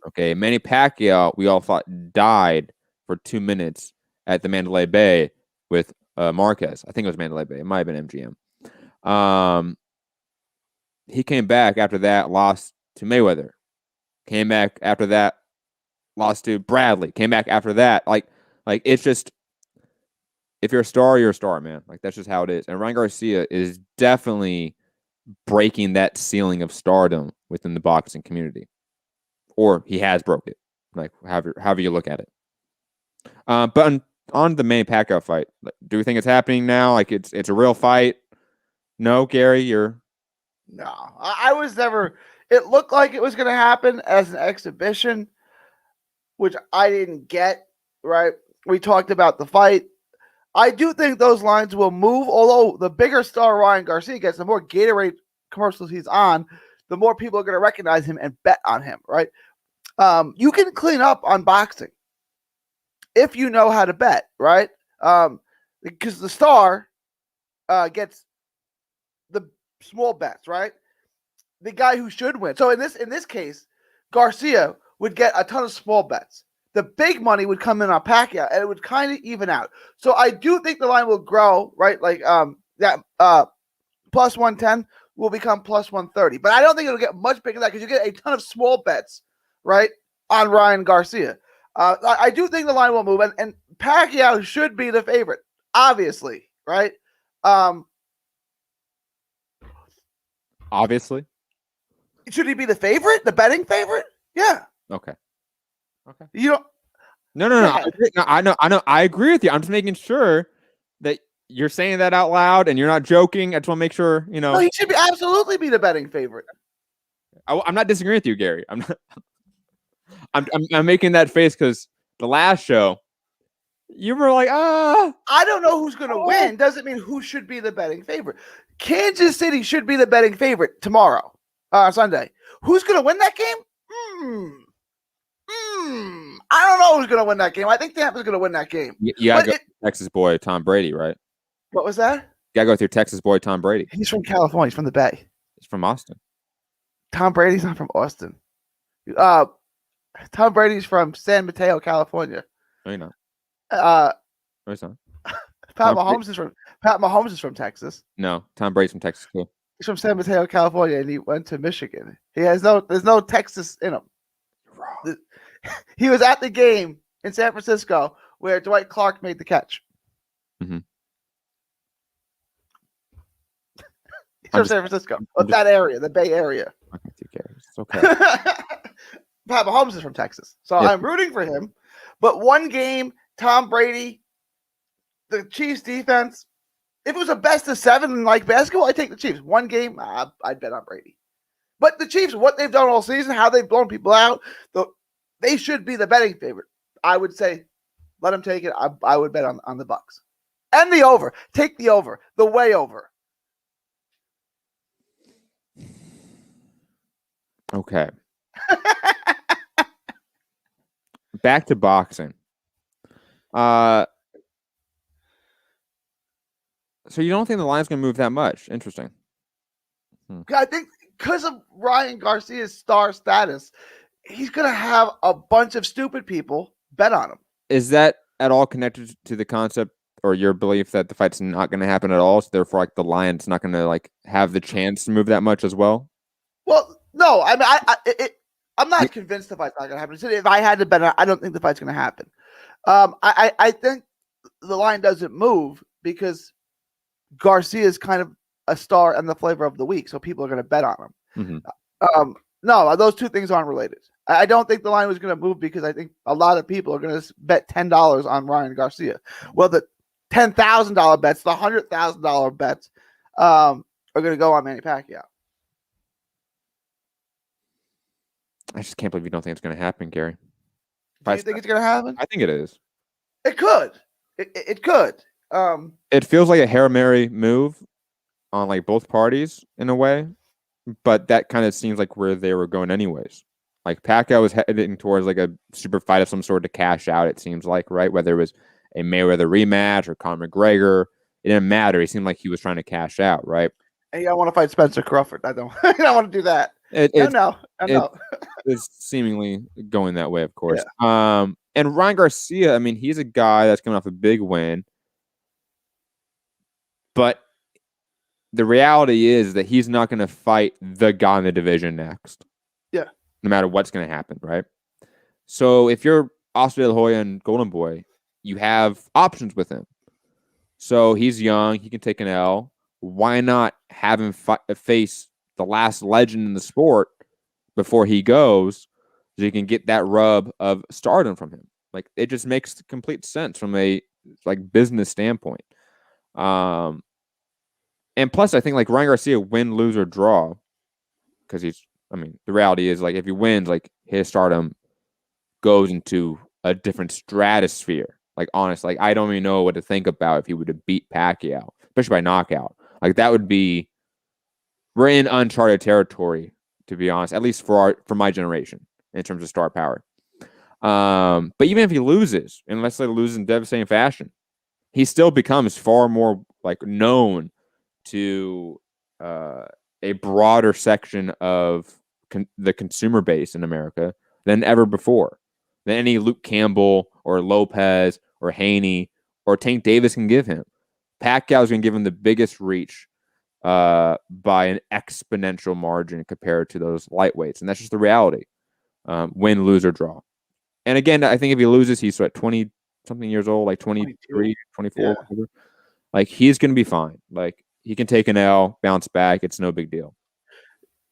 Okay, Manny Pacquiao, we all thought died for 2 minutes at the Mandalay Bay with Marquez. I think it was Mandalay Bay. It might have been MGM. He came back after that, lost to Mayweather. Came back after that, lost to Bradley. Came back after that. Like it's just, if you're a star, you're a star, man. Like that's just how it is. And Ryan Garcia is definitely breaking that ceiling of stardom within the boxing community, or he has broke it. Like however you look at it. But on the Manny Pacquiao fight, do we think it's happening now? Like it's a real fight? No, Gary, you're. No, I was never. It looked like it was going to happen as an exhibition, which I didn't get. Right? We talked about the fight. I do think those lines will move. Although the bigger star Ryan Garcia gets, the more Gatorade commercials he's on, the more people are going to recognize him and bet on him. Right? You can clean up on boxing if you know how to bet. Right? Because the star gets the small bets, right? The guy who should win. So in this case, Garcia would get a ton of small bets. The big money would come in on Pacquiao, and it would kind of even out. So I do think the line will grow, right? Like that plus 110 will become plus 130. But I don't think it'll get much bigger than that because you get a ton of small bets, right, on Ryan Garcia. I do think the line will move, and Pacquiao should be the favorite, obviously, right? Obviously. Should he be the favorite? The betting favorite? Yeah. Okay. You don't. No. I know. I agree with you. I'm just making sure that you're saying that out loud and you're not joking. I just want to make sure, you know. No, he should absolutely be the betting favorite. I'm not disagreeing with you, Gary. I'm not. I'm making that face because the last show, you were like, I don't know who's going to win. Doesn't mean who should be the betting favorite. Kansas City should be the betting favorite tomorrow, Sunday. Who's going to win that game? I don't know who's going to win that game. I think Tampa's going to win that game. You got to go with Texas boy Tom Brady, right? What was that? You got to go with your Texas boy Tom Brady. He's from California. He's from the Bay. He's from Austin. Tom Brady's not from Austin. Tom Brady's from San Mateo, California. No, you're not. No, he's not. Pat Mahomes is from Texas. No, Tom Brady's from Texas too. He's from San Mateo, California, and he went to Michigan. There's no Texas in him. He was at the game in San Francisco where Dwight Clark made the catch. Mm-hmm. He's from San Francisco, that area, the Bay Area. It's okay. Pat Mahomes is from Texas, so I'm rooting for him. But one game, Tom Brady, the Chiefs defense. If it was a best of 7 like basketball, I'd take the Chiefs. One game, I'd bet on Brady. But the Chiefs, what they've done all season, how they've blown people out, they should be the betting favorite. I would say, let them take it. I would bet on the Bucks and the over. Take the over, the way over. Okay. Back to boxing. So you don't think the line's going to move that much? Interesting. I think because of Ryan Garcia's star status, he's going to have a bunch of stupid people bet on him. Is that at all connected to the concept or your belief that the fight's not going to happen at all? So therefore, like the Lion's not going to like have the chance to move that much as well? Well, no, I mean, I'm not convinced the fight's not going to happen. If I had to bet, I don't think the fight's going to happen. I think the line doesn't move because Garcia is kind of a star and the flavor of the week, so people are going to bet on him. Mm-hmm. No, those two things aren't related. I don't think the line was going to move because I think a lot of people are going to bet $10 on Ryan Garcia. Well, the $10,000 bets, the $100,000 bets are going to go on Manny Pacquiao. I just can't believe you don't think it's going to happen, Gary. Do you think it's going to happen? I think it is. It could. It could. It feels like a Hail Mary move on like both parties in a way, but that kind of seems like where they were going anyways. Like Pacquiao was heading towards like a super fight of some sort to cash out, it seems like, right? Whether it was a Mayweather rematch or Conor McGregor, it didn't matter. He seemed like he was trying to cash out, right? And you don't want to fight Spencer Crawford. I don't want to do that. No. It's seemingly going that way, of course. Yeah. And Ryan Garcia, I mean, he's a guy that's coming off a big win. But the reality is that he's not going to fight the guy in the division next. Yeah. No matter what's going to happen, right? So if you're Oscar De La Hoya and Golden Boy, you have options with him. So he's young. He can take an L. Why not have him face the last legend in the sport before he goes so you can get that rub of stardom from him? Like, it just makes complete sense from a like business standpoint. And plus, I think like Ryan Garcia, win, lose, or draw, because the reality is like if he wins, like his stardom goes into a different stratosphere. Like, honestly, like I don't even know what to think about if he would have beat Pacquiao, especially by knockout. Like that would be, we're in uncharted territory, to be honest, at least for my generation in terms of star power. But even if he loses, and let's say he loses in devastating fashion, he still becomes far more like known to a broader section of the consumer base in America than ever before, than any Luke Campbell or Lopez or Haney or Tank Davis can give him. Pacquiao's going to give him the biggest reach by an exponential margin compared to those lightweights, and that's just the reality. Win, lose, or draw. And again, I think if he loses, he's what, 20-something years old, like 23, 24, yeah. Whatever. Like, he's going to be fine. Like, he can take an L, bounce back. It's no big deal.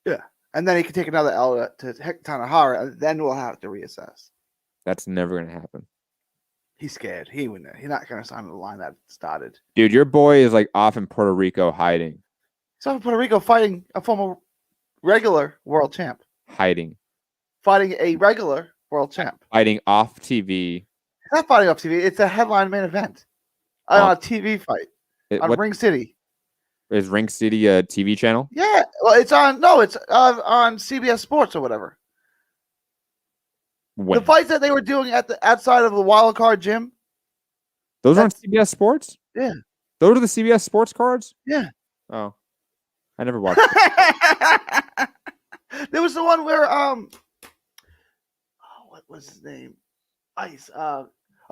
Yeah. And then he can take another L to Tanahara, and then we'll have to reassess. That's never going to happen. He's scared. He's not going to sign the line that started. Dude, your boy is like off in Puerto Rico hiding. He's off in Puerto Rico fighting a former regular world champ. Hiding. Fighting a regular world champ. Fighting off TV. It's not fighting off TV. It's a headline main event. On a TV fight. On Ring City. Is Ring City a TV channel? Yeah. Well, it's on CBS Sports or whatever. When? The fights that they were doing outside of the Wild Card gym. Those are on CBS Sports? Yeah. Those are the CBS Sports cards? Yeah. Oh. I never watched it. There was the one where what was his name? Ice.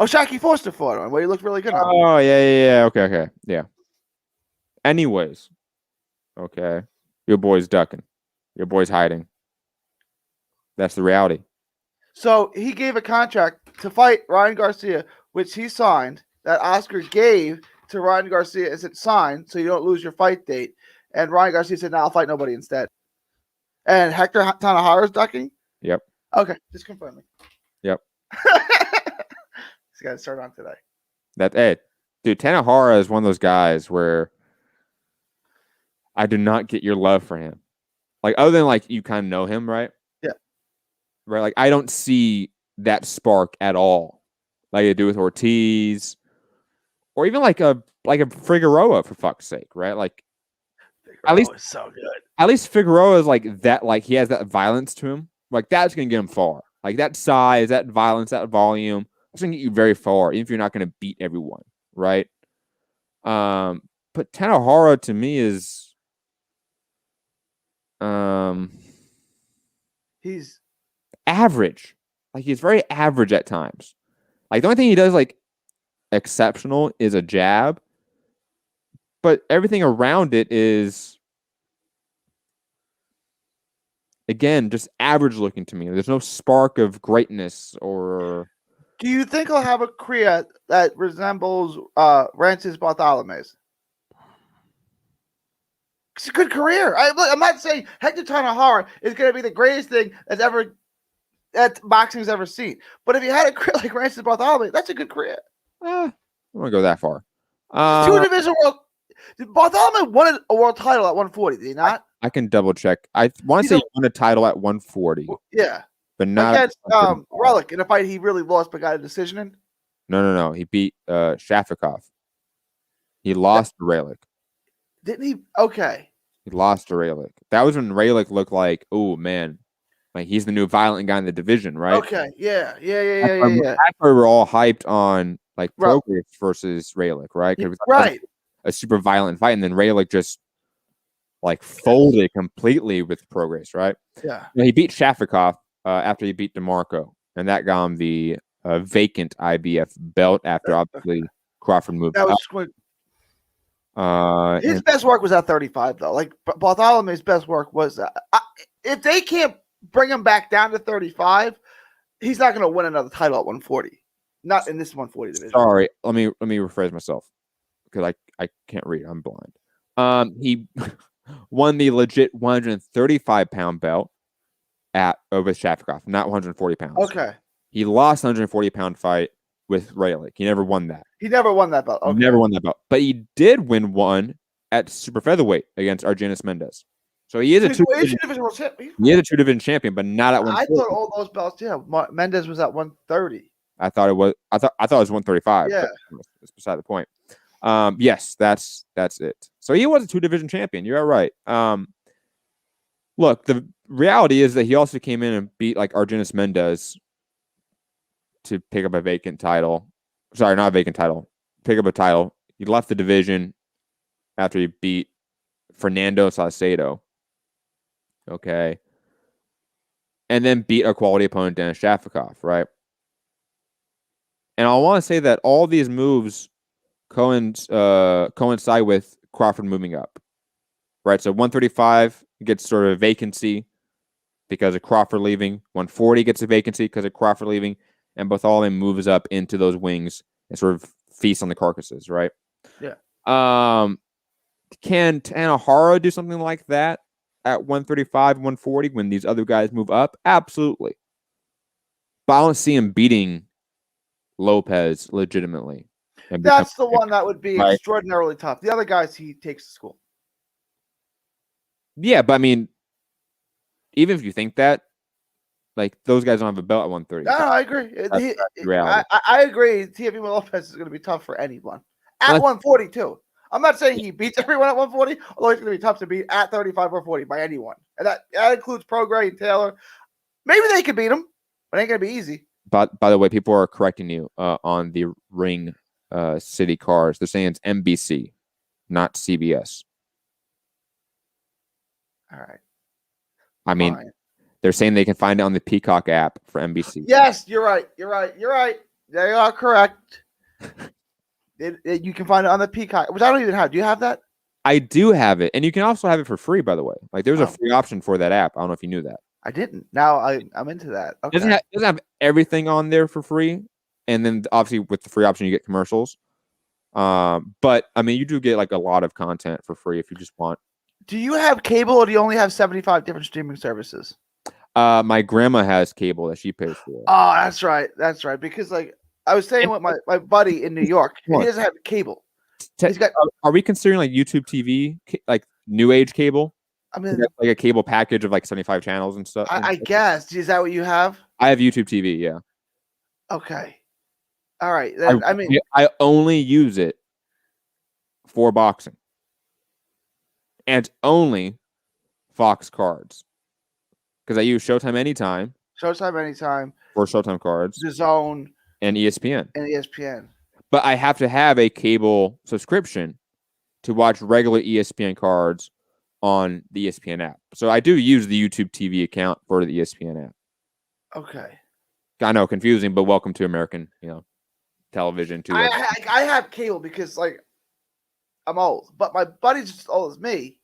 Shaki Foster fought on, where he looked really good. Oh, yeah. Okay. Yeah. Anyways. Okay. Your boy's ducking. Your boy's hiding. That's the reality. So he gave a contract to fight Ryan Garcia, which he signed, that Oscar gave to Ryan Garcia and said, sign so you don't lose your fight date. And Ryan Garcia said, no, I'll fight nobody instead. And Hector Tanahara's ducking? Yep. Okay, just confirming. Yep. He's got to start on today. Dude, Tanahara is one of those guys where I do not get your love for him. Like, other than like you kind of know him, right? Yeah. Right. Like, I don't see that spark at all. Like I do with Ortiz, or even like a Figueroa, for fuck's sake, right? Like, at least is so good. At least Figueroa is like that. Like, he has that violence to him. Like, that's gonna get him far. Like, that size, that violence, that volume, it's gonna get you very far, even if you're not gonna beat everyone, right? But Tanahara to me is, He's average. Like he's very average at times. Like the only thing he does like exceptional is a jab, but everything around it is again just average looking to me. There's no spark of greatness or. Do you think he'll have a career that resembles Rances Bartholomew's? It's a good career. I'm not saying Hector Tanahara is going to be the greatest thing that boxing's ever seen. But if you had a career like Rances Bartholomew, that's a good career. I don't want to go that far. Two division world. Bartholomew won a world title at 140. Did he not? I can double check. I want to say he won a title at 140. Yeah, but not against Relic in a fight he really lost, but got a decision in. No. He beat Shafikov. He lost to Relic. Didn't he? Okay. He lost to Relic. That was when Relic looked like, oh man, like he's the new violent guy in the division, right? Okay. Yeah. That's why we're all hyped on like Progress versus Relic, right? Right. A super violent fight, and then Relic just like folded completely with Progress, right? Yeah. He beat Shafikov after he beat DeMarco, and that got him the vacant IBF belt after obviously Crawford moved that was up. His best work was at 35, though. Like Bartholomew's best work was if they can't bring him back down to 35, he's not going to win another title at 140. Not in this 140 division. Sorry, let me rephrase myself because I can't read. I'm blind. He won the legit 135-pound belt with Shafikov, not 140 pounds. Okay. He lost 140-pound fight with Relic. He never won that. He never won that belt. Okay. Never won that belt. But he did win one at super featherweight against Argenis Mendez. So he is a two-division champion, but not at 140. I thought all those belts, yeah. Mendez was at 130. I thought it was 135. Yeah. It's beside the point. Yes, that's it. So he was a two-division champion. You're right. Look, the reality is that he also came in and beat like Argenis Mendez to pick up a vacant title. Sorry, not a vacant title. Pick up a title. He left the division after he beat Fernando Salcedo. Okay. And then beat a quality opponent, Denis Shafikov, right? And I want to say that all these moves coincide with Crawford moving up, right? So 135 gets sort of a vacancy because of Crawford leaving. 140 gets a vacancy because of Crawford leaving. And Bartholomew moves up into those wings and sort of feasts on the carcasses, right? Yeah. Can Tanahara do something like that at 135, 140 when these other guys move up? Absolutely. But I don't see him beating Lopez legitimately. That's the one that would be extraordinarily tough. The other guys he takes to school. Yeah, but I mean, even if you think that, like those guys don't have a belt at 130. No, I agree. Reality. I agree. Teofimo Lopez is going to be tough for anyone at 140 too. I'm not saying he beats everyone at 140, although it's going to be tough to beat at 35 or 40 by anyone, and that includes Prograis and Taylor. Maybe they could beat him, but it ain't going to be easy. But by the way, people are correcting you on the Ring City cars. They're saying it's NBC, not CBS. All right. I mean, they're saying they can find it on the Peacock app for NBC. Yes, you're right. They are correct. You can find it on the Peacock, which I don't even have. Do you have that? I do have it, and you can also have it for free, by the way. Like there's a free option for that app. I don't know if you knew that. I didn't. Now I'm into that. Okay. Doesn't have everything on there for free, and then obviously with the free option you get commercials. But I mean, you do get like a lot of content for free if you just want. Do you have cable, or do you only have 75 different streaming services? My grandma has cable that she pays for. Oh, that's right. That's right. Because like I was saying with my buddy in New York, he doesn't have cable. He's got. Are we considering like YouTube TV, like new age cable? I mean, like a cable package of like 75 channels and stuff. I guess. Is that what you have? I have YouTube TV. Yeah. Okay. All right. Then, I only use it for boxing, and only Fox cards. Because I use Showtime Anytime. Showtime Anytime. For Showtime cards. DAZN. And ESPN. But I have to have a cable subscription to watch regular ESPN cards on the ESPN app. So I do use the YouTube TV account for the ESPN app. Okay. I know, confusing, but welcome to American, television too. I have cable because I'm old, but my buddy's just as old as me,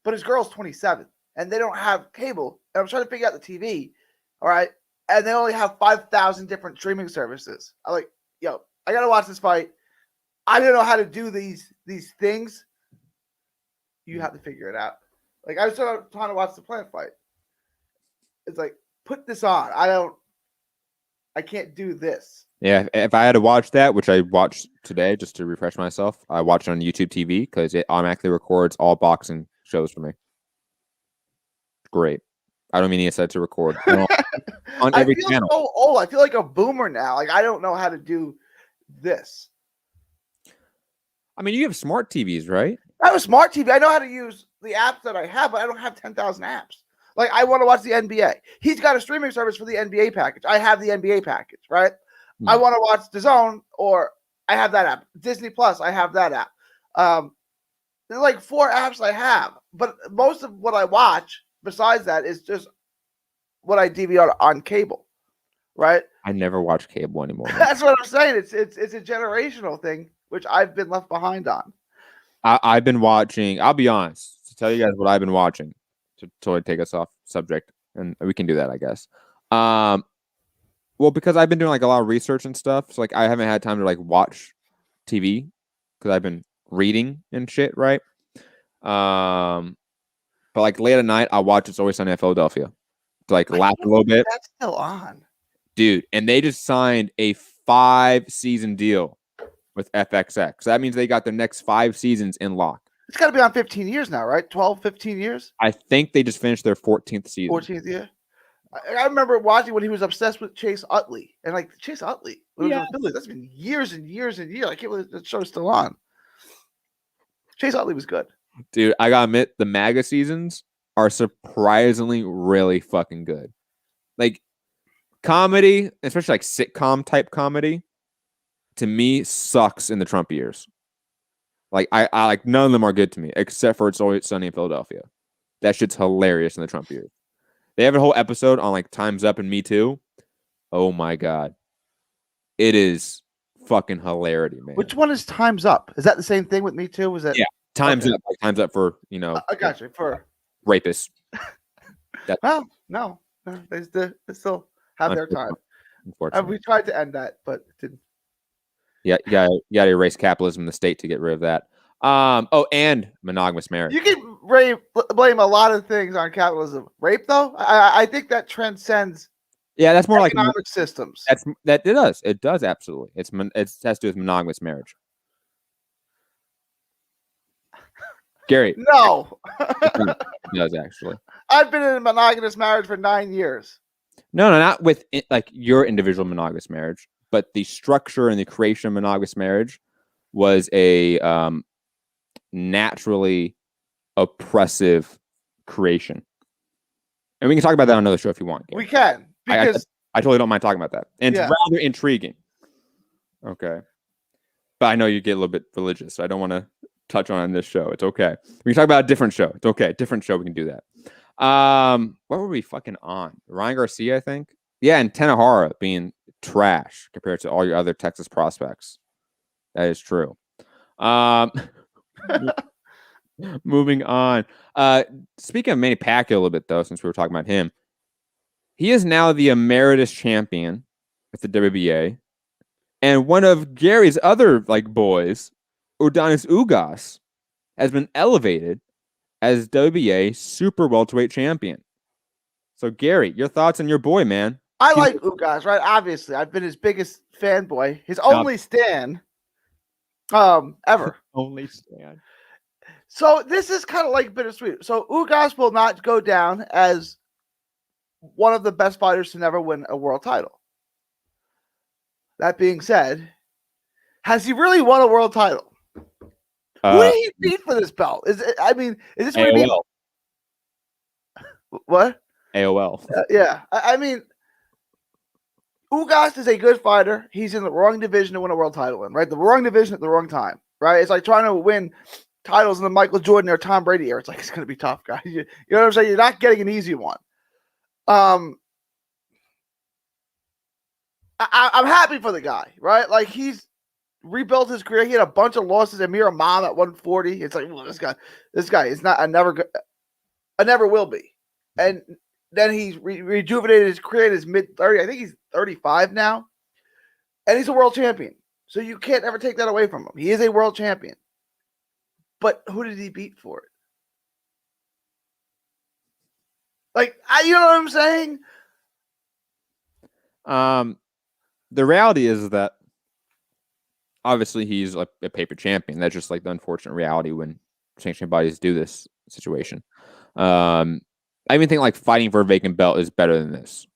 but his girl's 27 and they don't have cable. And I'm trying to figure out the TV. All right. And they only have 5,000 different streaming services. I'm like, yo, I got to watch this fight. I don't know how to do these things. You have to figure it out. Like, I was trying to watch the plant fight. It's like, put this on. I can't do this. Yeah, if I had to watch that, which I watched today just to refresh myself, I watched it on YouTube TV because it automatically records all boxing shows for me. Great. I don't mean he said to record on every channel. So old. I feel like a boomer now. Like, I don't know how to do this. I mean, you have smart TVs, right? I have a smart TV. I know how to use the apps that I have, but I don't have 10,000 apps. Like, I want to watch the NBA. He's got a streaming service for the NBA package. I have the NBA package, right? I want to watch DAZN, or I have that app. Disney Plus, I have that app. There's like 4 apps I have, but most of what I watch besides that is just what I DVR on cable, right? I never watch cable anymore. That's what I'm saying. It's a generational thing, which I've been left behind on. I've been watching. I'll be honest to tell you guys what I've been watching to totally take us off subject, and we can do that, I guess. Well, because I've been doing like a lot of research and stuff, so like I haven't had time to like watch TV because I've been reading and shit, right? But like late at night, I watch It's Always Sunny in Philadelphia to like laugh a little bit. That's still on, dude. And they just signed a 5-season deal with FXX. So that means they got their next 5 seasons in lock. It's got to be on 15 years now, right? 12, 15 years? I think they just finished their 14th season. 14th year? I remember watching when he was obsessed with Chase Utley. And like Chase Utley, that's been years and years and years. I can't believe the show's still on. Chase Utley was good. Dude, I gotta admit, the MAGA seasons are surprisingly really fucking good. Like, comedy, especially like sitcom type comedy, to me sucks in the Trump years. Like, I like none of them are good to me, except for It's Always Sunny in Philadelphia. That shit's hilarious in the Trump years. They have a whole episode on like Time's Up and Me Too. Oh my god. It is fucking hilarity, man. Which one is Time's Up? Is that the same thing with Me Too? Was that Time's Up? Like, Time's Up for I got you for rapists. Well, no, they still have their time. Unfortunately, we tried to end that, but it didn't. Yeah, you gotta erase capitalism in the state to get rid of that. And monogamous marriage. You can blame a lot of things on capitalism. Rape, though, I think that transcends. Yeah, that's more economic like systems. It does. It does absolutely. It has to do with monogamous marriage. Gary. No. It does actually. I've been in a monogamous marriage for 9 years. No, not with like your individual monogamous marriage, but the structure and the creation of monogamous marriage was a naturally oppressive creation. And we can talk about that on another show if you want. We can, because I totally don't mind talking about that. And it's rather intriguing. Okay. But I know you get a little bit religious, so I don't want to touch on this show. It's okay. We can talk about a different show. It's okay. Different show. We can do that. What were we fucking on? Ryan Garcia, I think. Yeah, and Tanahara being trash compared to all your other Texas prospects. That is true. Moving on. Speaking of Manny Pacquiao a little bit, though, since we were talking about him, he is now the emeritus champion with the WBA, and one of Gary's other boys, Udonis Ugas, has been elevated as WBA super welterweight champion. So, Gary, your thoughts on your boy, man? I like Ugas, right? Obviously, I've been his biggest fanboy, his only stan, ever. Only stan. So this is kind of like bittersweet. So Ugas will not go down as one of the best fighters to never win a world title. That being said, has he really won a world title? Who did he beat for this belt? Is this what he beat? What? AOL. Yeah. I mean, Ugas is a good fighter. He's in the wrong division to win a world title in, right? The wrong division at the wrong time, right? It's like trying to win titles in the Michael Jordan or Tom Brady era. It's like, it's going to be tough, guys. You know what I'm saying? You're not getting an easy one. I'm happy for the guy, right? Like, he's rebuilt his career. He had a bunch of losses. Amir Imam at 140. It's like, well, this guy is not. I never will be. And then he's rejuvenated his career in his mid-30s. I think he's 35 now, and he's a world champion. So you can't ever take that away from him. He is a world champion. But who did he beat for it? Like, you know what I'm saying? The reality is that obviously he's like a paper champion. That's just like the unfortunate reality when sanctioning bodies do this situation. I even think like fighting for a vacant belt is better than this.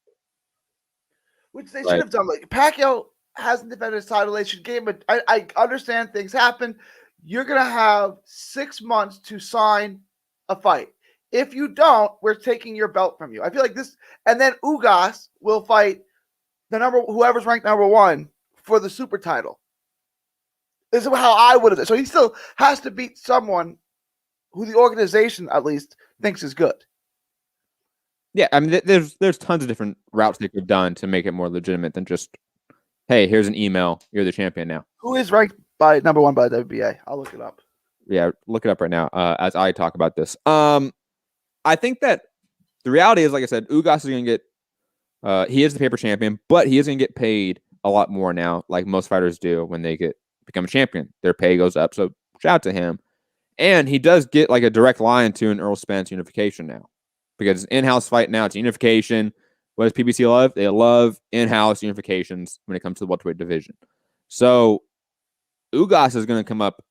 Which they should have done. Like, Pacquiao hasn't defended his title. They should give him I understand things happen. You're going to have 6 months to sign a fight. If you don't, we're taking your belt from you. I feel like this, and then Ugas will fight whoever's ranked number 1 for the super title. This is how I would have done. So he still has to beat someone who the organization at least thinks is good. Yeah, I mean, there's tons of different routes they could have done to make it more legitimate than just, hey, here's an email, you're the champion now. Who is ranked by number 1 by the WBA? I'll look it up. Yeah, look it up right now as I talk about this. I think that the reality is, like I said, Ugas is going to get, he is the paper champion, but he is going to get paid a lot more now, like most fighters do when they become a champion. Their pay goes up, so shout out to him. And he does get like a direct line to an Earl Spence unification now. Because it's an in-house fight now, it's unification. What does PBC love? They love in-house unifications when it comes to the welterweight division. So Ugas is going to come up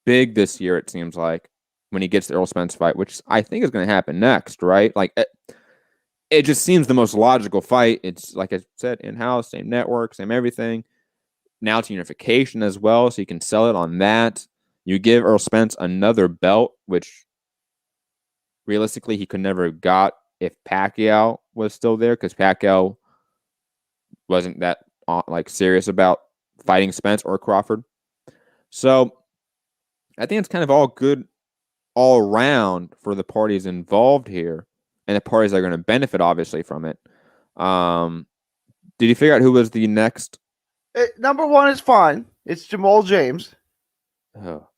big this year, it seems like, when he gets the Earl Spence fight, which I think is going to happen next, right? Like, it just seems the most logical fight. It's, like I said, in-house, same network, same everything. Now it's unification as well, so you can sell it on that. You give Earl Spence another belt, which realistically he could never have got if Pacquiao was still there, because Pacquiao wasn't that like serious about fighting Spence or Crawford. So I think it's kind of all good all around for the parties involved here, and the parties that are going to benefit obviously from it. Did you figure out who was the next? Number 1 is fine. It's Jamal James. Oh.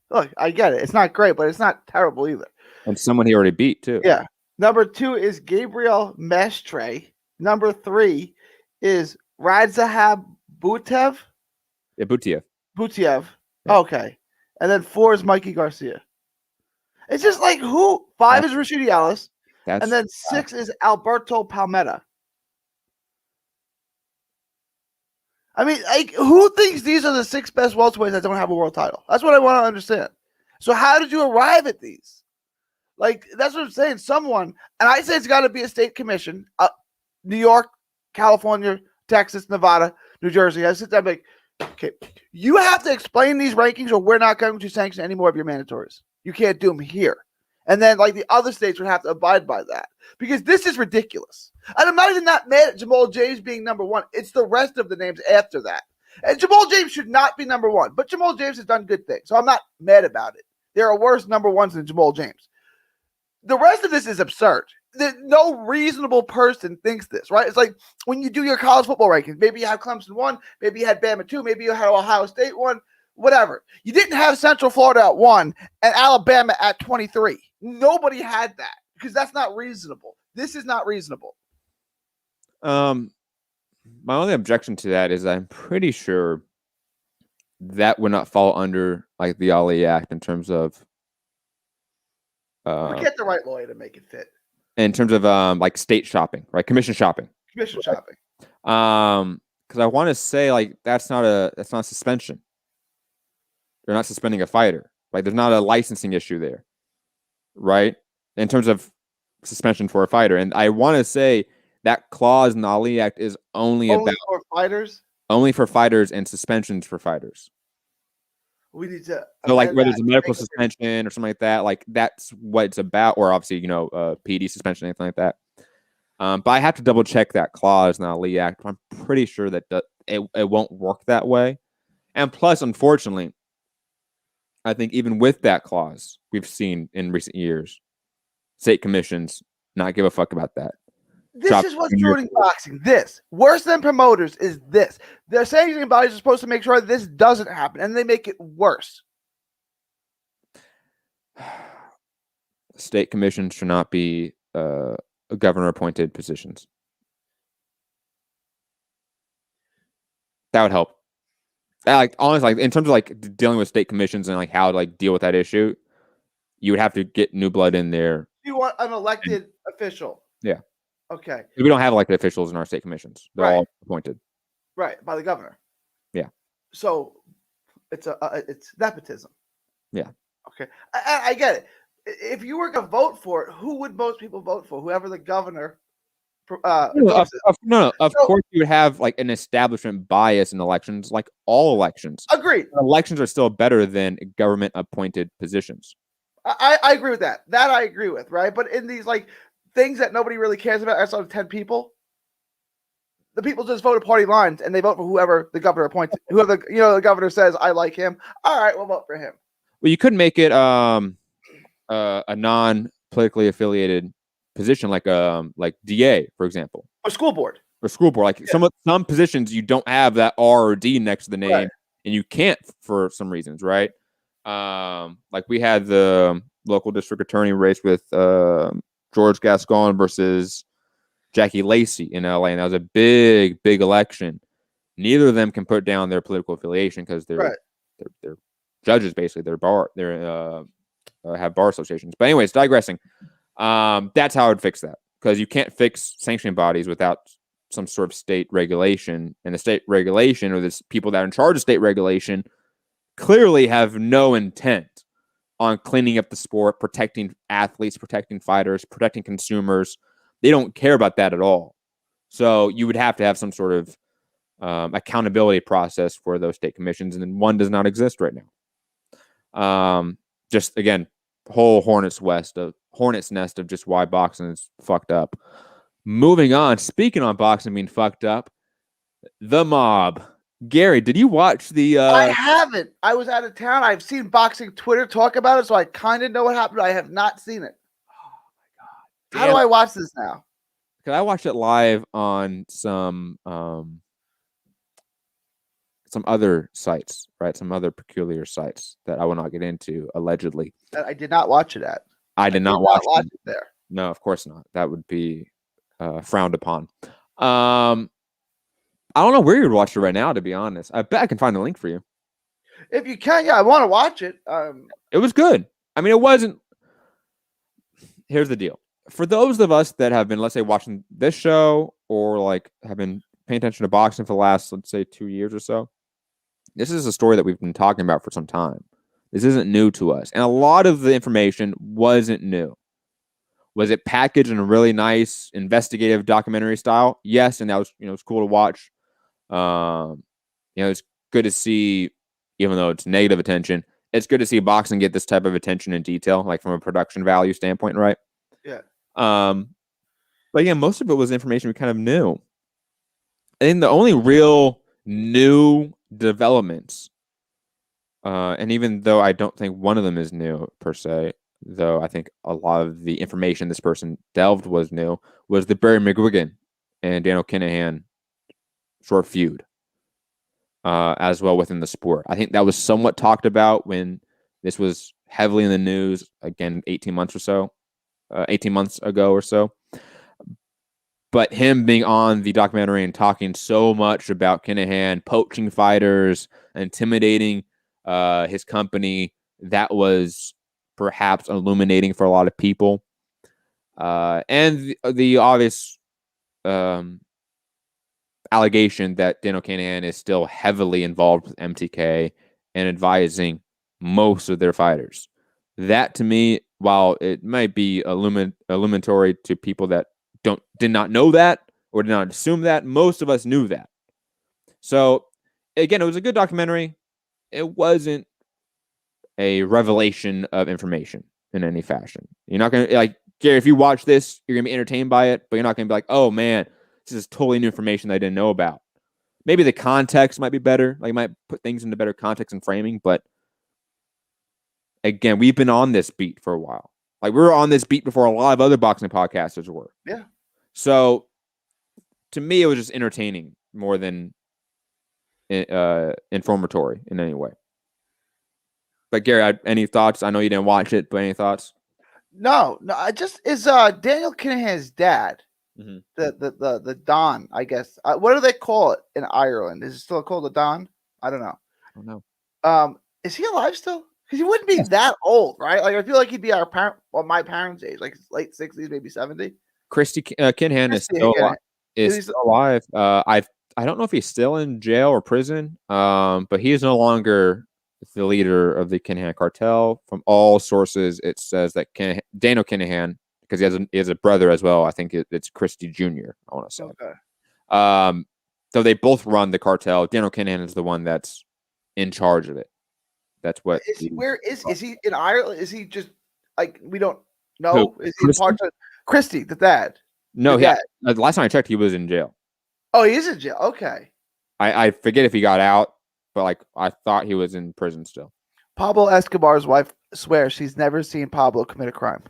Look, I get it. It's not great, but it's not terrible either. And someone he already beat, too. Yeah. Number 2 is Gabriel Mestre. Number 3 is Radzahab Butev. Yeah, Butiev. Yeah. Okay. And then 4 is Mikey Garcia. It's just like who? 5 is Rashidi Ellis. And then 6 is Alberto Palmetta. I mean, like, who thinks these are the 6 best welterweights that don't have a world title? That's what I want to understand. So how did you arrive at these? Like, that's what I'm saying. Someone, and I say it's got to be a state commission, New York, California, Texas, Nevada, New Jersey. I sit there and be like, okay, you have to explain these rankings or we're not going to sanction any more of your mandatories. You can't do them here. And then, like, the other states would have to abide by that because this is ridiculous. And I'm not even that mad at Jamal James being number 1. It's the rest of the names after that. And Jamal James should not be number 1, but Jamal James has done good things. So I'm not mad about it. There are worse number 1s than Jamal James. The rest of this is absurd. No reasonable person thinks this, right? It's like when you do your college football rankings, maybe you have Clemson 1, maybe you had Bama 2, maybe you had Ohio State 1, whatever. You didn't have Central Florida at 1 and Alabama at 23. Nobody had that because that's not reasonable. This is not reasonable. My only objection to that is I'm pretty sure that would not fall under like the Ali Act in terms of get the right lawyer to make it fit. In terms of like state shopping, right? Commission shopping. Commission shopping. Because I want to say like that's not a suspension. They're not suspending a fighter. Like there's not a licensing issue there, right? In terms of suspension for a fighter, and I want to say that clause in the Ali Act is only about for fighters. Only for fighters and suspensions for fighters. We need to. So like whether it's a medical suspension or something like that, like that's what it's about, or obviously, PD suspension, anything like that. But I have to double check that clause in the Ali Act. I'm pretty sure that it won't work that way. And plus, unfortunately, I think even with that clause, we've seen in recent years, state commissions not give a fuck about that. This is what's ruining boxing. This, worse than promoters, is this. Their sanctioning bodies are supposed to make sure this doesn't happen, and they make it worse. State commissions should not be governor-appointed positions. That would help. Honestly, in terms of dealing with state commissions and how to deal with that issue, you would have to get new blood in there. You want an elected official? Yeah. Okay. We don't have elected officials in our state commissions. They're all appointed. Right, by the governor. Yeah. So it's nepotism. Yeah. Okay. I get it. If you were to vote for it, who would most people vote for? Whoever the governor. Of course, you would have an establishment bias in elections, like all elections. Agreed. Elections are still better than government appointed positions. I agree with that. That I agree with, right? But in these things that nobody really cares about, outside of 10 people, the people just vote party lines and they vote for whoever the governor appoints. Whoever the governor says, I like him. All right, we'll vote for him. Well, you could make it a non-politically affiliated position, like DA, for example, or school board. Some positions you don't have that R or D next to the name, and you can't for some reasons, right? We had the local district attorney race with George Gascon versus Jackie Lacey in LA, and that was a big election. Neither of them can put down their political affiliation because they're judges, basically. They have bar associations. But anyways, digressing. That's how I would fix that, because you can't fix sanctioning bodies without some sort of state regulation, and the state regulation, or the people that are in charge of state regulation, clearly have no intent on cleaning up the sport, protecting athletes, protecting fighters, protecting consumers. They don't care about that at all. So you would have to have some sort of accountability process for those state commissions, and then one does not exist right now. Just again, whole hornet's nest of just why boxing is fucked up. Moving on, speaking on boxing being fucked up, the mob. Gary, did you watch the? I haven't. I was out of town. I've seen boxing Twitter talk about it, so I kind of know what happened. I have not seen it. Oh my god! How do I watch this now? Because I watched it live on some other sites, right? Some other peculiar sites that I will not get into, allegedly. I did not watch it at. I did not watch it there. No, of course not. That would be frowned upon. I don't know where you'd watch it right now, to be honest. I bet I can find the link for you. If you can, yeah, I want to watch it. It was good. I mean, it wasn't. Here's the deal. For those of us that have been, let's say, watching this show, or have been paying attention to boxing for the last, let's say, 2 years or so, this is a story that we've been talking about for some time. This isn't new to us. And a lot of the information wasn't new. Was it packaged in a really nice investigative documentary style? Yes, and that was, it was cool to watch. It's good to see, even though it's negative attention, it's good to see boxing get this type of attention and detail, from a production value standpoint, right? Yeah. But yeah, most of it was information we kind of knew. I think the only real new developments, and even though I don't think one of them is new per se, though I think a lot of the information this person delved was new, was the Barry McGuigan and Daniel Kinahan short feud, as well within the sport. I think that was somewhat talked about when this was heavily in the news, again, 18 months ago or so. But him being on the documentary and talking so much about Kinahan poaching fighters, intimidating his company, that was perhaps illuminating for a lot of people. And the obvious allegation that Daniel Kinahan is still heavily involved with MTK and advising most of their fighters. That, to me, while it might be illuminatory to people that did not know that or did not assume that, most of us knew that. So, again, it was a good documentary. It wasn't a revelation of information in any fashion. You're not going to, Gary, if you watch this, you're going to be entertained by it, but you're not going to be like, oh, man, this is totally new information that I didn't know about. Maybe the context might be better. You might put things into better context and framing, but again, we've been on this beat for a while. Like we were on this beat before a lot of other boxing podcasters were. Yeah. So to me, it was just entertaining more than informatory in any way. But Gary, any thoughts? I know you didn't watch it, but any thoughts? No. I just is Daniel Kinahan's dad, Mm-hmm. the Don, I guess. What do they call it in Ireland? Is it still called the Don? I don't know. I don't know. Is he alive still? Because he wouldn't be that old, right? Like I feel like he'd be our parent, well, my parents' age, like late 60s, maybe 70. Christy Kinahan is still alive. Is still alive. I don't know if he's still in jail or prison. But he is no longer the leader of the Kinahan cartel. From all sources, it says that Daniel Kinahan, because he has a brother as well. I think it's Christy Jr. I want to say. Okay. So they both run the cartel. Daniel Kinahan is the one that's in charge of it. That's what. Where is he in Ireland? Is he just like we don't know? Is he part of Christy, the dad? No, last time I checked, he was in jail. Oh, he is in jail. Okay. I forget if he got out, but like I thought he was in prison still. Pablo Escobar's wife swears she's never seen Pablo commit a crime.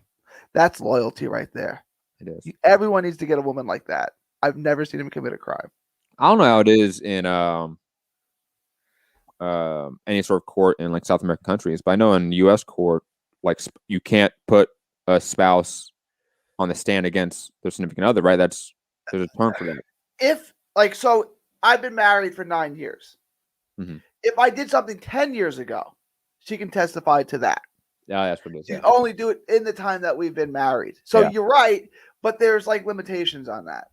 That's loyalty right there. It is. Everyone needs to get a woman like that. I've never seen him commit a crime. I don't know how it is in any sort of court in like South American countries, but I know in U.S. court, like you can't put a spouse on the stand against their significant other, right? There's a term for that. So I've been married for 9 years. Mm-hmm. If I did something 10 years ago, she can testify to that. Yeah, that's what it is. You only do it in the time that we've been married. So you're right, but there's like limitations on that.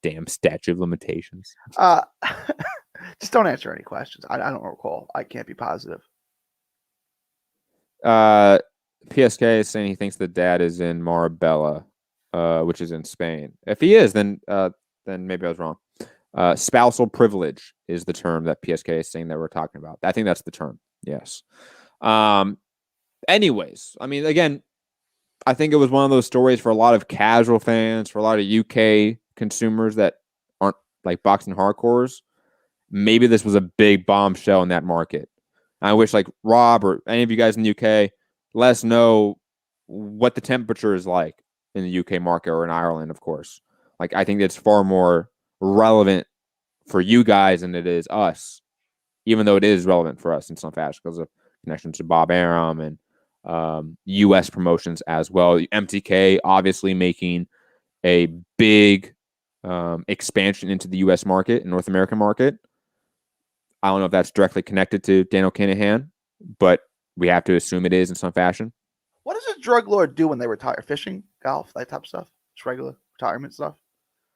Damn statute of limitations. Just don't answer any questions. I don't recall. I can't be positive. PSK is saying he thinks the dad is in Marbella, which is in Spain. If he is, then maybe I was wrong. Spousal privilege is the term that PSK is saying that we're talking about. I think that's the term. Yes. Anyways, I mean, again, I think it was one of those stories for a lot of casual fans, for a lot of UK consumers that aren't like boxing hardcores. Maybe this was a big bombshell in that market. I wish like Rob or any of you guys in the UK, let us know what the temperature is like in the UK market or in Ireland, of course. Like, I think it's far more relevant for you guys than it is us, even though it is relevant for us in some fashion because of connections to Bob Arum and U.S. promotions as well. MTK obviously making a big expansion into the U.S. market and North American market. I don't know if that's directly connected to Daniel Kinahan, but we have to assume it is in some fashion. What does a drug lord do when they retire? Fishing, golf, that type of stuff? Just regular retirement stuff?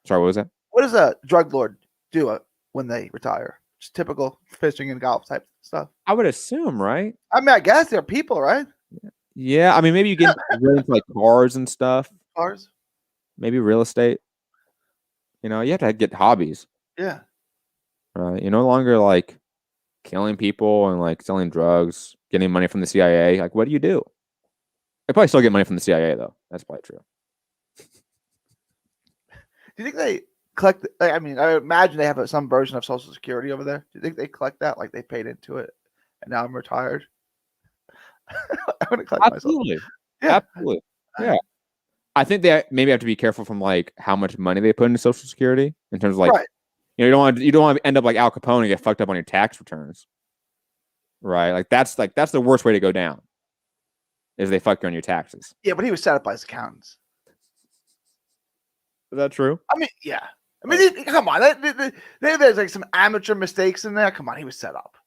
Sorry, what was that? What does a drug lord do when they retire? Just typical fishing and golf type stuff. I would assume, right? I mean, I guess they're people, right? Yeah, I mean, maybe you get really into like cars and stuff. Cars? Maybe real estate. You know, you have to get hobbies. Yeah. Right? You're no longer like killing people and like selling drugs, getting money from the CIA. Like, what do you do? They probably still get money from the CIA, though. That's probably true. Do you think they collect? I mean, I imagine they have some version of Social Security over there. Do you think they collect that? Like they paid into it, and now I'm retired. I'm gonna collect Absolutely. myself. Yeah. Absolutely. Yeah. I think they maybe have to be careful from like how much money they put into Social Security in terms of like, you don't want to end up like Al Capone and get fucked up on your tax returns, right? Like that's the worst way to go down. Is they fuck you on your taxes. Yeah, but he was set up by his accountants. Is that true? I mean, yeah. I mean, come on. There's like some amateur mistakes in there. Come on, he was set up.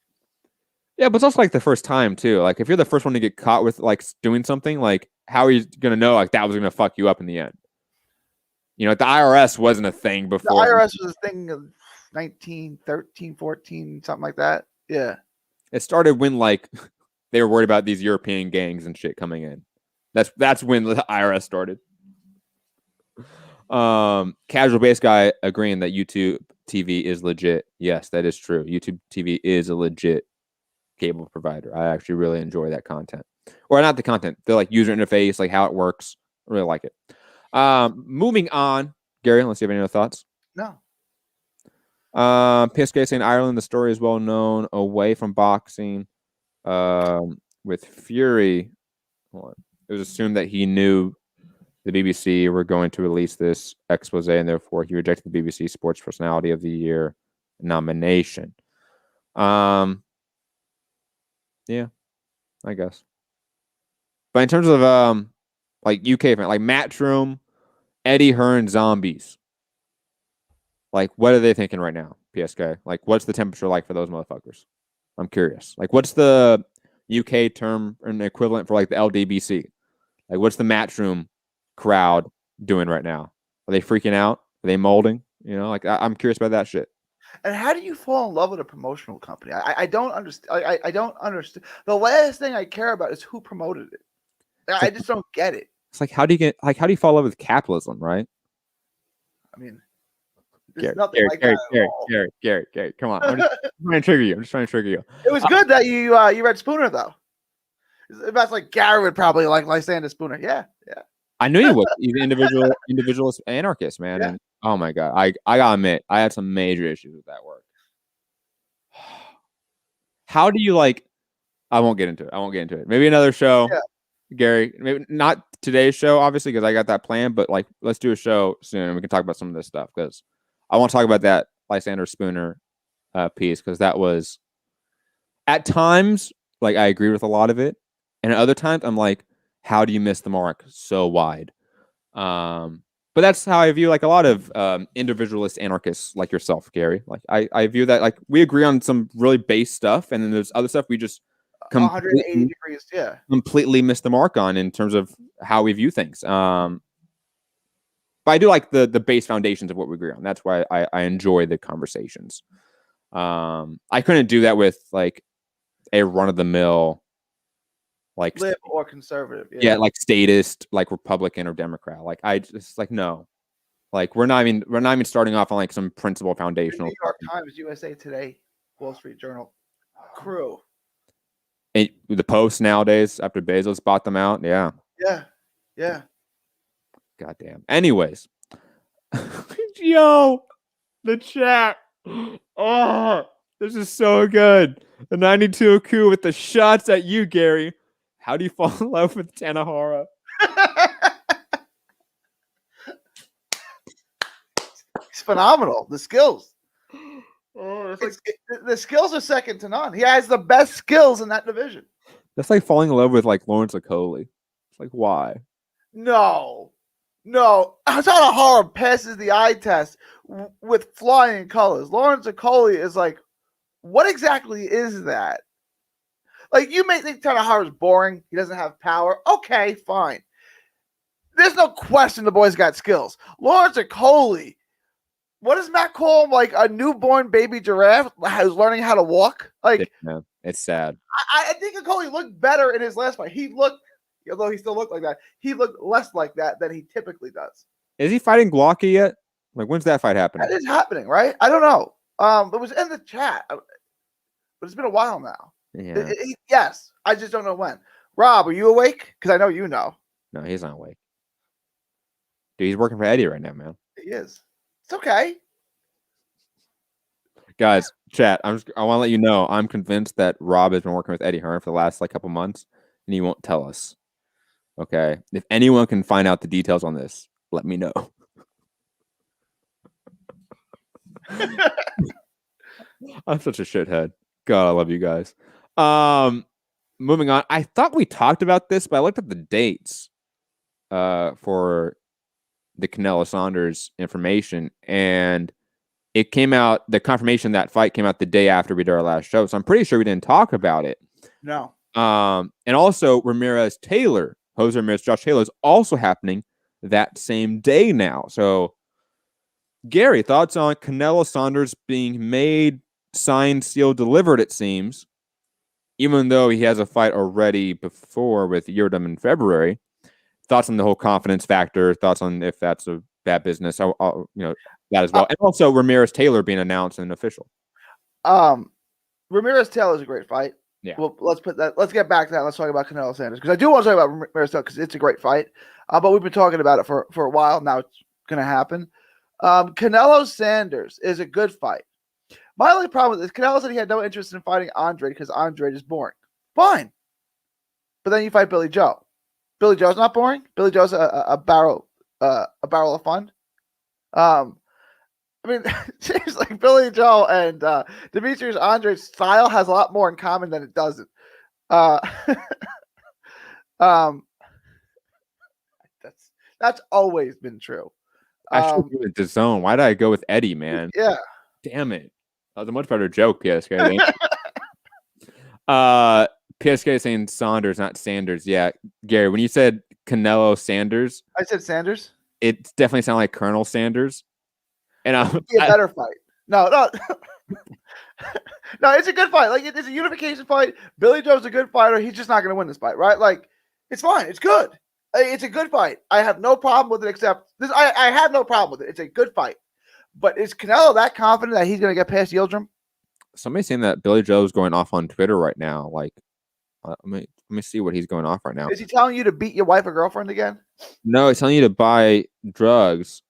Yeah, but it's also like the first time too. Like if you're the first one to get caught with like doing something, like how are you gonna know like that was gonna fuck you up in the end? You know, the IRS wasn't a thing before. The IRS was a thing of 1913, 14, something like that. Yeah. It started when like they were worried about these European gangs and shit coming in. That's when the IRS started. Casual base guy agreeing that YouTube TV is legit. Yes, that is true. YouTube TV is a legit cable provider. I actually really enjoy that content. Or not the content, the like user interface, like how it works. I really like it. Moving on, Gary, unless you have any other thoughts. No. PSK saying Ireland, the story is well known away from boxing. with Fury, it was assumed that he knew the BBC were going to release this expose, and therefore he rejected the BBC Sports Personality of the Year nomination. Yeah, I guess. But in terms of like UK fan, like Matchroom, Eddie Hearn zombies. Like, what are they thinking right now, PSK? Like, what's the temperature like for those motherfuckers? I'm curious. Like, what's the UK term and equivalent for like the LDBC? Like, what's the Matchroom crowd doing right now? Are they freaking out? Are they molding? You know, like I'm curious about that shit. And how do you fall in love with a promotional company? I don't understand. I don't understand. The last thing I care about is who promoted it. I just don't get it. It's like how do you fall in love with capitalism, right? I mean, there's nothing like Gary, that at all. Gary, come on. I'm just trying to trigger you. It was good that you read Spooner though. That's like Gary would probably like Lysander Spooner. Yeah. I knew you would. He's an individualist anarchist, man. Yeah. And oh my god, I gotta admit, I had some major issues with that work. How do you like? I won't get into it. Maybe another show, yeah. Gary. Maybe not today's show, obviously, because I got that planned. But like, let's do a show soon, and we can talk about some of this stuff because I want to talk about that Lysander Spooner piece because that was at times like I agree with a lot of it, and at other times I'm like, how do you miss the mark so wide? But that's how I view like a lot of individualist anarchists like yourself, Gary. Like I view that like we agree on some really base stuff, and then there's other stuff we just 180 degrees, yeah, completely miss the mark on in terms of how we view things. But I do like the base foundations of what we agree on. That's why I enjoy the conversations. I couldn't do that with like a run of the mill. Like lib or conservative, yeah, like statist, like Republican or Democrat. Like I just like no, like we're not even starting off on like some principle foundational. New York Times, USA Today, Wall Street Journal, crew. And the Post nowadays after Bezos bought them out, yeah. Goddamn. Anyways, yo, the chat. Oh, this is so good. The 92 coup with the shots at you, Gary. How do you fall in love with Tanahara? He's phenomenal. The skills. The skills are second to none. He has the best skills in that division. That's like falling in love with like Lawrence Okoli. It's like why? No. Tanahara passes the eye test with flying colors. Lawrence Okoli is like, what exactly is that? Like, you may think Tanahara's boring. He doesn't have power. Okay, fine. There's no question the boy's got skills. Lawrence Okoli, what does Matt call him? Like a newborn baby giraffe who's learning how to walk? Like, it's sad. I think Okoli looked better in his last fight. He looked, although he still looked like that, he looked less like that than he typically does. Is he fighting Glocky yet? Like, when's that fight happening? That is happening, right? I don't know. It was in the chat, but it's been a while now. Yeah. Yes, I just don't know when. Rob, are you awake? Because I know you know. No, he's not awake. Dude, he's working for Eddie right now, man. He is. It's okay. Guys, chat. I want to let you know I'm convinced that Rob has been working with Eddie Hearn for the last like couple months, and he won't tell us. Okay, if anyone can find out the details on this, let me know. I'm such a shithead. God, I love you guys. Moving on. I thought we talked about this, but I looked at the dates for the Canelo Saunders information, and it came out, the confirmation that fight came out the day after we did our last show. So I'm pretty sure we didn't talk about it. No. And also Ramirez Taylor, Jose Ramirez, Josh Taylor is also happening that same day now. So Gary, thoughts on Canelo Saunders being made, signed, sealed, delivered, it seems, even though he has a fight already before with Yildirim in February. Thoughts on the whole confidence factor, thoughts on if that's a bad business, that as well. And also Ramirez Taylor being announced and official. Ramirez Taylor is a great fight. Yeah. Well, let's get back to that. Let's talk about Canelo Sanders, because I do want to talk about Ramirez Taylor because it's a great fight. But we've been talking about it for a while now. It's going to happen. Canelo Sanders is a good fight. My only problem with this, Canelo said he had no interest in fighting Andre because Andre is boring. Fine. but then you fight Billy Joe. Billy Joe's not boring. Billy Joe's a barrel of fun. I mean, seems like Billy Joe and Demetrius Andre's style has a lot more in common than it doesn't. That's always been true. I should go with DAZN. Why did I go with Eddie, man? Yeah. Damn it. That was a much better joke, PSK. PSK saying Saunders, not Sanders. Yeah, Gary, when you said Canelo Sanders, I said Sanders. It definitely sounded like Colonel Sanders. And It'd be a better fight. No. No, it's a good fight. Like, it's a unification fight. Billy Joe's a good fighter. He's just not going to win this fight, right? Like, it's fine. It's good. It's a good fight. I have no problem with it, except this. I have no problem with it. It's a good fight. But is Canelo that confident that he's going to get past Yildirim? Somebody's saying that Billy Joe's going off on Twitter right now. Like, let me see what he's going off right now. Is he telling you to beat your wife or girlfriend again? No, he's telling you to buy drugs.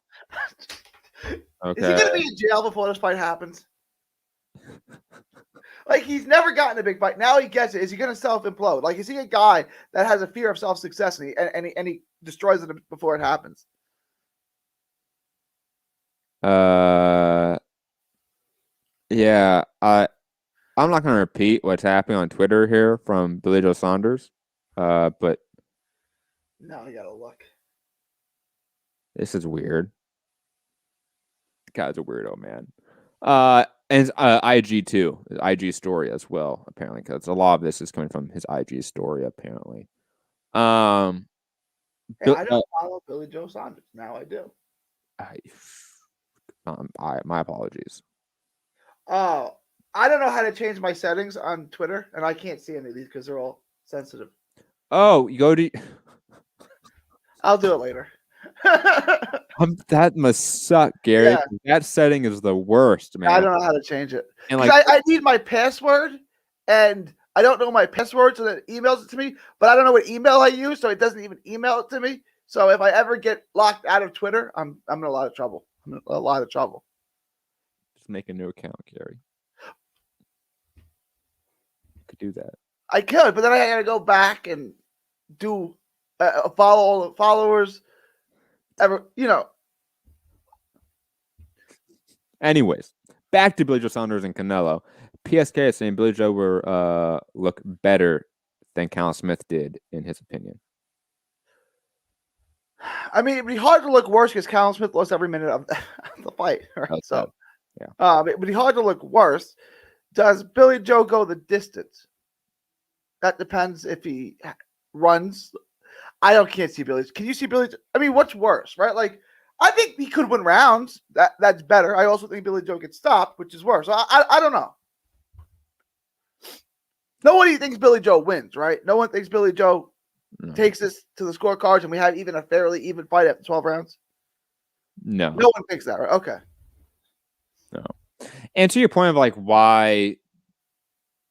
Okay. Is he going to be in jail before this fight happens? Like, he's never gotten a big fight. Now he gets it. Is he going to self-implode? Like, is he a guy that has a fear of self-success and he destroys it before it happens? Yeah. I'm not going to repeat what's happening on Twitter here from Billy Joe Saunders. But now you got to look. This is weird. The guy's a weirdo, man. And IG too, IG story as well, apparently, because a lot of this is coming from his IG story, apparently. Hey, I don't follow Billy Joe Saunders. Now I do. My apologies. Oh, I don't know how to change my settings on Twitter, and I can't see any of these because they're all sensitive. Oh, you go to. I'll do it later. That must suck, Gary. Yeah. That setting is the worst, man. I don't know how to change it. And like, I need my password, and I don't know my password, so that it emails it to me. But I don't know what email I use, so it doesn't even email it to me. So if I ever get locked out of Twitter, I'm in a lot of trouble. Just make a new account, Gary. You could do that. I could, but then I got to go back and do follow all the followers. Anyways, back to Billy Joe Saunders and Canelo. PSK is saying Billy Joe will look better than Callum Smith did, in his opinion. I mean, it'd be hard to look worse because Callum Smith lost every minute of the fight. Right? So, yeah. It'd be hard to look worse. Does Billy Joe go the distance? That depends if he runs. Can't see Billy. Can you see Billy? I mean, what's worse, right? Like, I think he could win rounds. That's better. I also think Billy Joe gets stopped, which is worse. I don't know. Nobody thinks Billy Joe wins, right? No one thinks Billy Joe takes this to the scorecards and we have even a fairly even fight after 12 rounds. No. No one thinks that, right? Okay. No. And to your point of like, why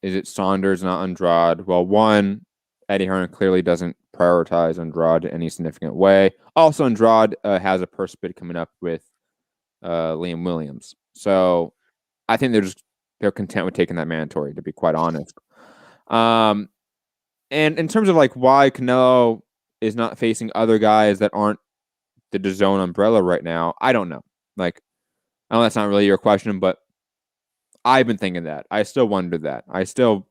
is it Saunders, not Andrade? Well, one, Eddie Hearn clearly doesn't prioritize Andrade in any significant way. Also, Andrade has a purse bid coming up with Liam Williams. So I think they're content with taking that mandatory, to be quite honest. And in terms of like why Canelo is not facing other guys that aren't the DAZN umbrella right now, I don't know. Like, I know that's not really your question, but I've been thinking that. I still wonder that. I still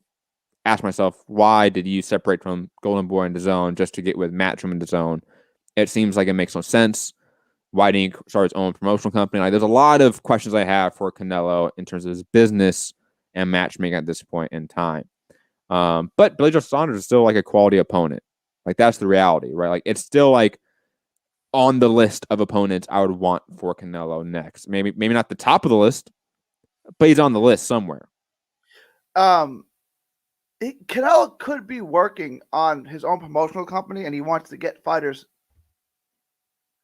ask myself, why did you separate from Golden Boy and DAZN just to get with Matchroom and DAZN? It seems like it makes no sense. Why didn't he start his own promotional company? Like, there's a lot of questions I have for Canelo in terms of his business and matchmaking at this point in time. But Billy Joe Saunders is still like a quality opponent. Like, that's the reality, right? Like, it's still like on the list of opponents I would want for Canelo next. Maybe not the top of the list, but he's on the list somewhere. Canelo could be working on his own promotional company, and he wants to get fighters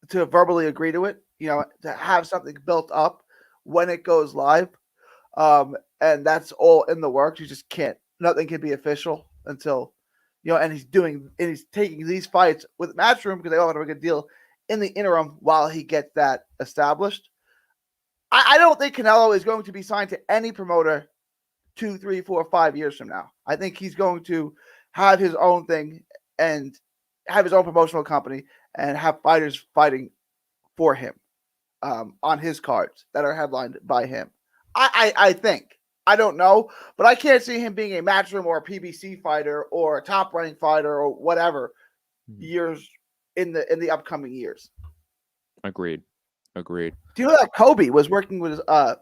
to verbally agree to it, to have something built up when it goes live. And that's all in the works. You just can't, nothing can be official until, and he's taking these fights with Matchroom because they all have a good deal in the interim while he gets that established. I don't think Canelo is going to be signed to any promoter 2, 3, 4, 5 years from now. I think he's going to have his own thing and have his own promotional company and have fighters fighting for him on his cards that are headlined by him. I think. I don't know, but I can't see him being a Matchroom or a PBC fighter or a top rank fighter or whatever years in the upcoming years. Agreed. Do you know that Kobe was working with out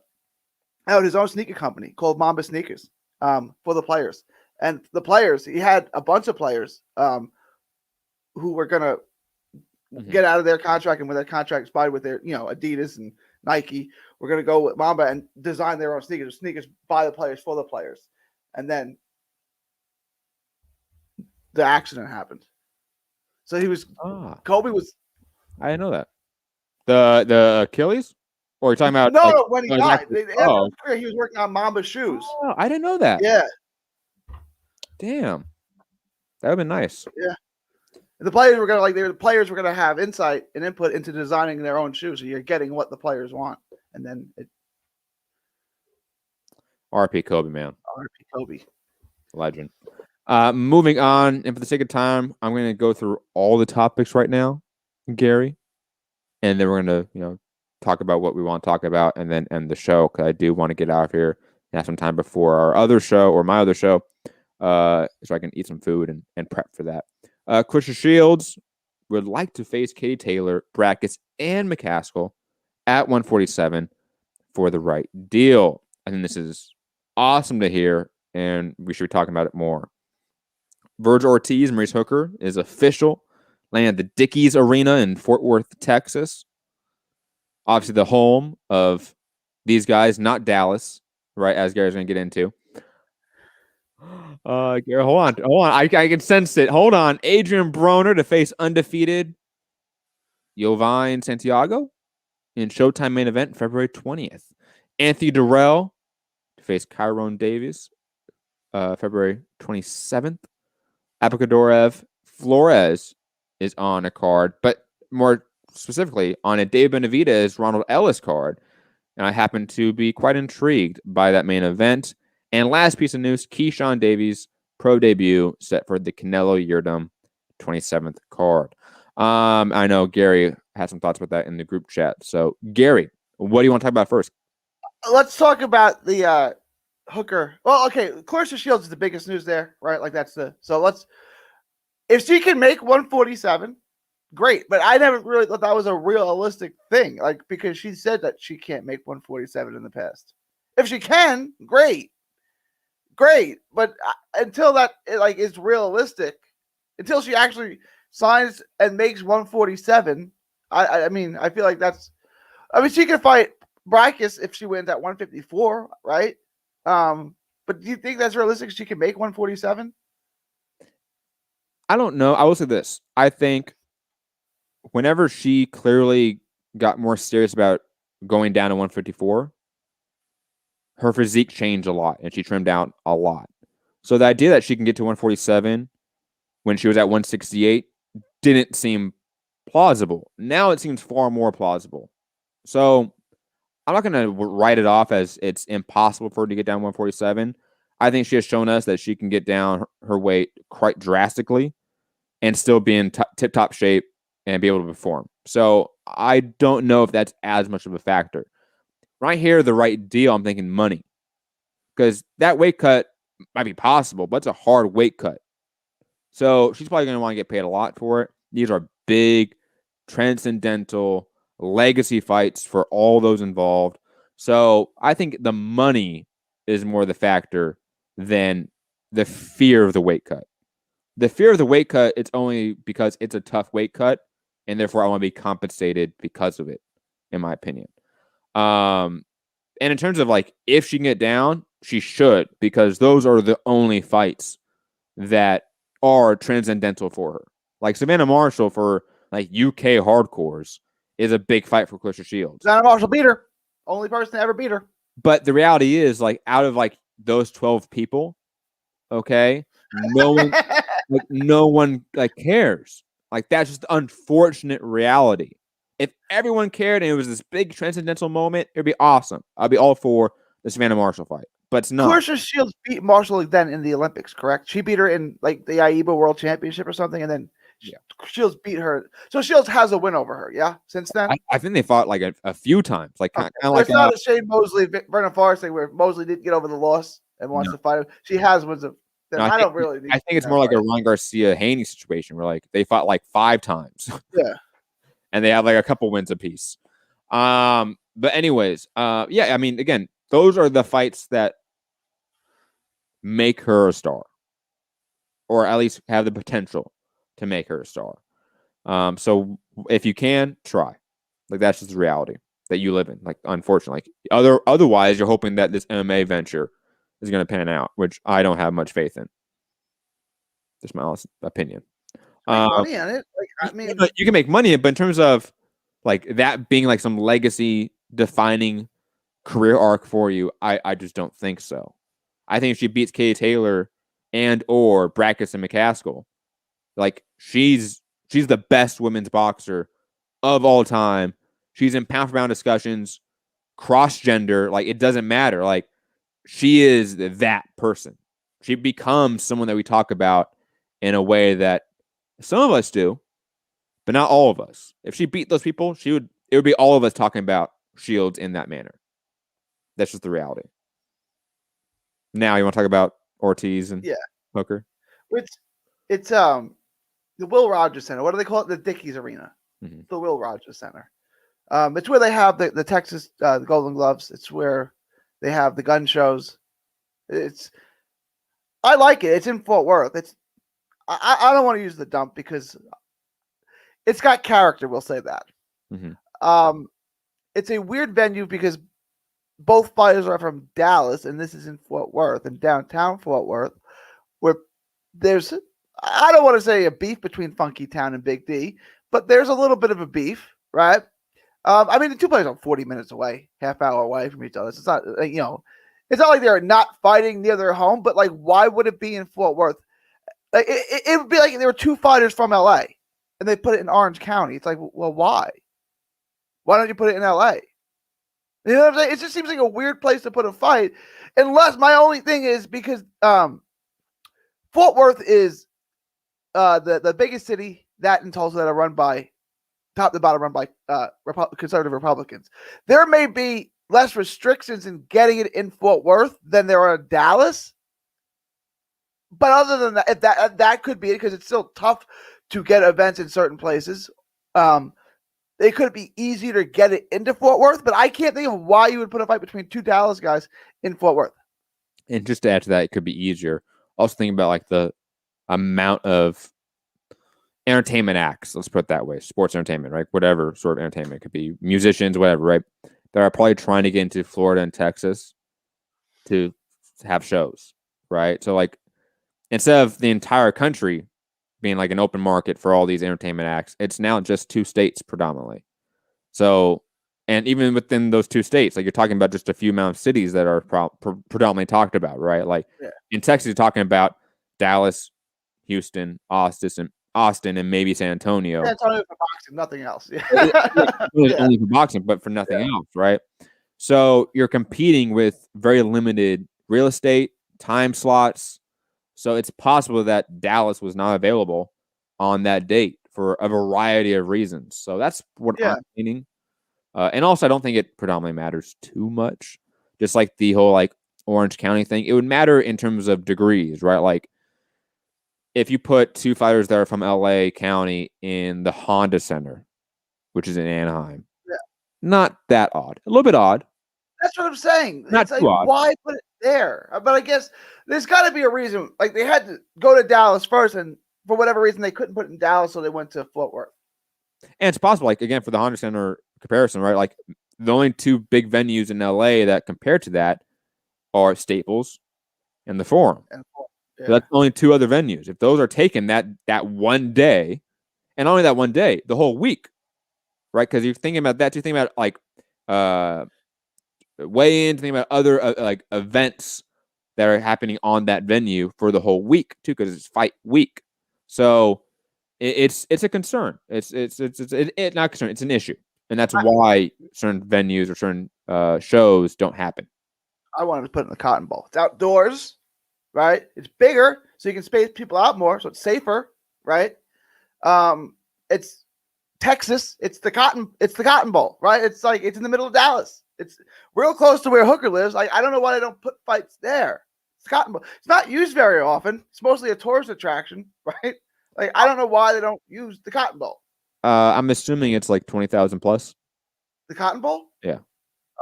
his own sneaker company called Mamba Sneakers for the players? And the players, he had a bunch of players who were gonna get out of their contract, and when their contract expired with their, Adidas and Nike, we're gonna go with Mamba and design their own sneakers by the players for the players. And then the accident happened. So Kobe was. I didn't know that. The Achilles? Or you're talking about? No, when he died. Oh. He was working on Mamba shoes. Oh, I didn't know that. Yeah. Damn. That would have been nice. Yeah. The players were gonna have insight and input into designing their own shoes. So you're getting what the players want. And then RP Kobe, man. RP Kobe. Legend. Moving on, and for the sake of time, I'm going to go through all the topics right now, Gary, and then we're going to, talk about what we want to talk about, and then end the show, because I do want to get out of here and have some time before our other show or my other show, so I can eat some food and prep for that. Clarissa Shields would like to face Katie Taylor, Brackus, and McCaskill at 147 for the right deal. I think this is awesome to hear, and we should be talking about it more. Virgil Ortiz, Maurice Hooker is official, landing at the Dickies Arena in Fort Worth, Texas. Obviously, the home of these guys, not Dallas, right? As Gary's going to get into. Gary, hold on. I can sense it. Hold on. Adrian Broner to face undefeated Jovine Santiago in Showtime main event February 20th. Anthony Durrell to face Kyron Davies February 27th. Apokadorev Flores is on a card, but more specifically on a Dave Benavidez Ronald Ellis card. And I happen to be quite intrigued by that main event. And last piece of news, Keyshawn Davies pro debut set for the Canelo Yerdum 27th card. I know Gary had some thoughts about that in the group chat. So, Gary, what do you want to talk about first? Let's talk about the Hooker. Well, okay, Clarissa Shields is the biggest news there, right? Like if she can make 147, great. But I never really thought that was a realistic thing, like, because she said that she can't make 147 in the past. If she can, great. But until that is realistic, until she actually signs and makes 147, I mean, I feel like she can fight Brackus if she wins at 154, right? But do you think that's realistic? She can make 147? I don't know. I will say this. I think whenever she clearly got more serious about going down to 154, her physique changed a lot and she trimmed down a lot. So the idea that she can get to 147 when she was at 168 didn't seem plausible. Now it seems far more plausible. So I'm not going to write it off as it's impossible for her to get down 147. I think she has shown us that she can get down her weight quite drastically and still be in tip-top shape and be able to perform. So I don't know if that's as much of a factor. Right here, the right deal, I'm thinking money. Because that weight cut might be possible, but it's a hard weight cut. So she's probably going to want to get paid a lot for it. These are big, transcendental, legacy fights for all those involved. So I think the money is more the factor than the fear of the weight cut. The fear of the weight cut, it's only because it's a tough weight cut, and therefore I want to be compensated because of it, in my opinion. And in terms of if she can get down, she should, because those are the only fights that are transcendental for her. Like Savannah Marshall for UK hardcores is a big fight for Clarissa Shields. Savannah Marshall beat her. Only person to ever beat her. But the reality is, out of those 12 people, okay, no one cares. That's just the unfortunate reality. If everyone cared and it was this big transcendental moment, it'd be awesome. I'd be all for the Savannah Marshall fight. but it's not. Clarissa Shields beat Marshall then in the Olympics, correct? She beat her in like the AIBA World Championship or something, and then Shields beat her. So Shields has a win over her, yeah. Since then, I think they fought like a few times, like kind of like it's not a Shane Mosley, Vernon Forrest thing where Mosley didn't get over the loss and wants to fight him. She has wins of. No, I think it's more like a Ron Garcia Haney situation where like they fought like 5 times. Yeah. And they have like a couple wins apiece. But anyways, yeah, I mean, again, those are the fights that make her a star, or at least have the potential to make her a star. So if you can, try. Like that's just the reality that you live in. Like unfortunately, otherwise you're hoping that this MMA venture is going to pan out, which I don't have much faith in. Just my honest opinion. Money on it. Like, I mean, you can make money, but in terms of like that being like some legacy defining career arc for you, I just don't think so. I think if she beats Katie Taylor and or Brackus and McCaskill, like she's the best women's boxer of all time. She's in pound for pound discussions, cross gender, like it doesn't matter. Like she is that person. She becomes someone that we talk about in a way that some of us do, but not all of us. If she beat those people, it would be all of us talking about Shields in that manner. That's just the reality. Now you want to talk about Ortiz and Hooker? It's the Will Rogers Center. What do they call it? The Dickies Arena. Mm-hmm. The Will Rogers Center. It's where they have the Texas the Golden Gloves. It's where they have the gun shows. I like it. It's in Fort Worth. I don't want to use the dump because it's got character. We'll say that. Mm-hmm. It's a weird venue because both fighters are from Dallas, and this is in Fort Worth, in downtown Fort Worth, where there's, I don't want to say a beef between Funky Town and Big D, but there's a little bit of a beef, right? I mean, the two players are 40 minutes away, half hour away from each other. So it's not, it's not like they're not fighting near their home, but like, why would it be in Fort Worth? Like, it would be like there were two fighters from LA and they put it in Orange County. It's like, well, why? Why don't you put it in LA? You know what I'm saying? It just seems like a weird place to put a fight. Unless my only thing is because Fort Worth is the biggest city, that and Tulsa, that are run by top to bottom, run by conservative Republicans. There may be less restrictions in getting it in Fort Worth than there are in Dallas. But other than that, if that could be it, because it's still tough to get events in certain places. It could be easier to get it into Fort Worth, but I can't think of why you would put a fight between two Dallas guys in Fort Worth. And just to add to that, it could be easier. Also think about like the amount of entertainment acts, let's put it that way, sports entertainment, right? Whatever sort of entertainment, it could be musicians, whatever, right? That are probably trying to get into Florida and Texas to have shows, right? So like instead of the entire country being like an open market for all these entertainment acts, it's now just 2 states predominantly. So, and even within those 2 states, like you're talking about just a few amount of cities that are predominantly talked about, right? Like in Texas, you're talking about Dallas, Houston, Austin, and maybe San Antonio. San Antonio for boxing, nothing else. Only for boxing, but for nothing else, right? So you're competing with very limited real estate, time slots. So it's possible that Dallas was not available on that date for a variety of reasons. So that's what I'm meaning. And also, I don't think it predominantly matters too much. Just like the whole like Orange County thing, it would matter in terms of degrees, right? Like if you put 2 fighters that are from LA County in the Honda Center, which is in Anaheim, not that odd. A little bit odd. That's what I'm saying. Not it's like, too odd. Why put it there? But I guess there's got to be a reason. Like they had to go to Dallas first, and for whatever reason, they couldn't put it in Dallas, so they went to Fort Worth. And it's possible, like again, for the Honda Center comparison, right? Like the only 2 big venues in LA that compare to that are Staples and the Forum. So that's only 2 other venues. If those are taken that one day, and only that one day, the whole week, right? Because you're thinking about that, you're thinking about like weigh-ins, thinking about other like events that are happening on that venue for the whole week too, because it's fight week. So it's a concern. It's not a concern. It's an issue, and that's why certain venues or certain shows don't happen. I wanted to put it in the Cotton Bowl. It's outdoors, right? It's bigger, so you can space people out more, so it's safer, right? It's Texas. It's the Cotton Bowl, right? It's like it's in the middle of Dallas. It's real close to where Hooker lives. I don't know why they don't put fights there. It's Cotton Bowl. It's not used very often. It's mostly a tourist attraction, right? Like I don't know why they don't use the Cotton Bowl. I'm assuming it's like 20,000 plus. The Cotton Bowl? Yeah.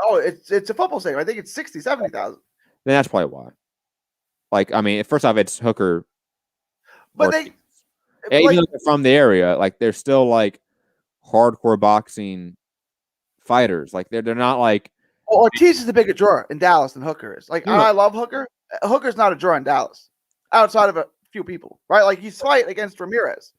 Oh, it's a football stadium. I think it's 60, 70,000. Then that's probably why. Like, I mean, first off, it's Hooker. But even though they're from the area, like they're still like hardcore boxing fighters. Like they're not like. Well, Ortiz is a bigger draw in Dallas than Hooker is. Like I love Hooker. Hooker's not a draw in Dallas, outside of a few people, right? Like he's fighting against Ramirez.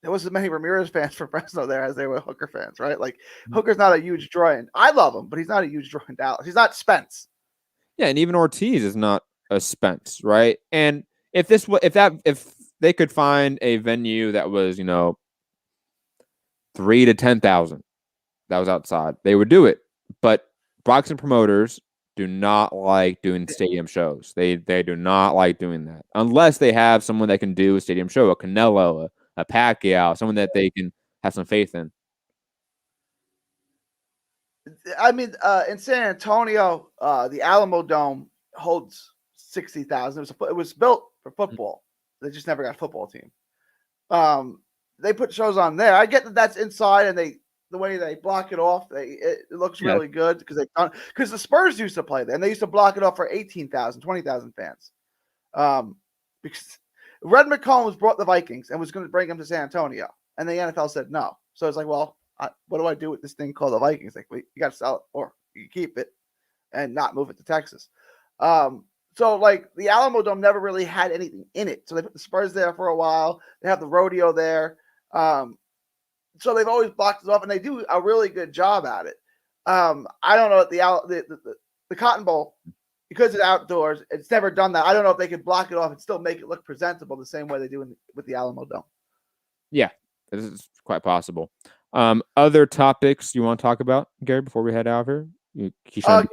There wasn't many Ramirez fans for Fresno there as they were Hooker fans, right? Like Hooker's not a huge draw in. I love him, but he's not a huge draw in Dallas. He's not Spence. Yeah, and even Ortiz is not a Spence, right? And if they could find a venue that was 3 to 10,000 that was outside, they would do it. But boxing promoters do not like doing stadium shows. They do not like doing that unless they have someone that can do a stadium show, a Canelo, a Pacquiao, someone that they can have some faith in. I mean, in San Antonio, the Alamo Dome holds 60,000. It was built for football. They just never got a football team. They put shows on there. I get that that's inside, and the way they block it off, it looks really good because the Spurs used to play there, and they used to block it off for 18,000, 20,000 fans. Because Red McCombs brought the Vikings and was going to bring them to San Antonio, and the NFL said no. So it's like, well, what do I do with this thing called the Vikings? Like, you got to sell it, or you keep it and not move it to Texas. So like the Alamo Dome never really had anything in it. So they put the Spurs there for a while. They have the rodeo there. So they've always blocked it off, and they do a really good job at it. I don't know if the Cotton Bowl, because it's outdoors, it's never done that. I don't know if they could block it off and still make it look presentable the same way they do with the Alamo Dome. Yeah, this is quite possible. Other topics you want to talk about, Gary, before we head out here? Keyshawn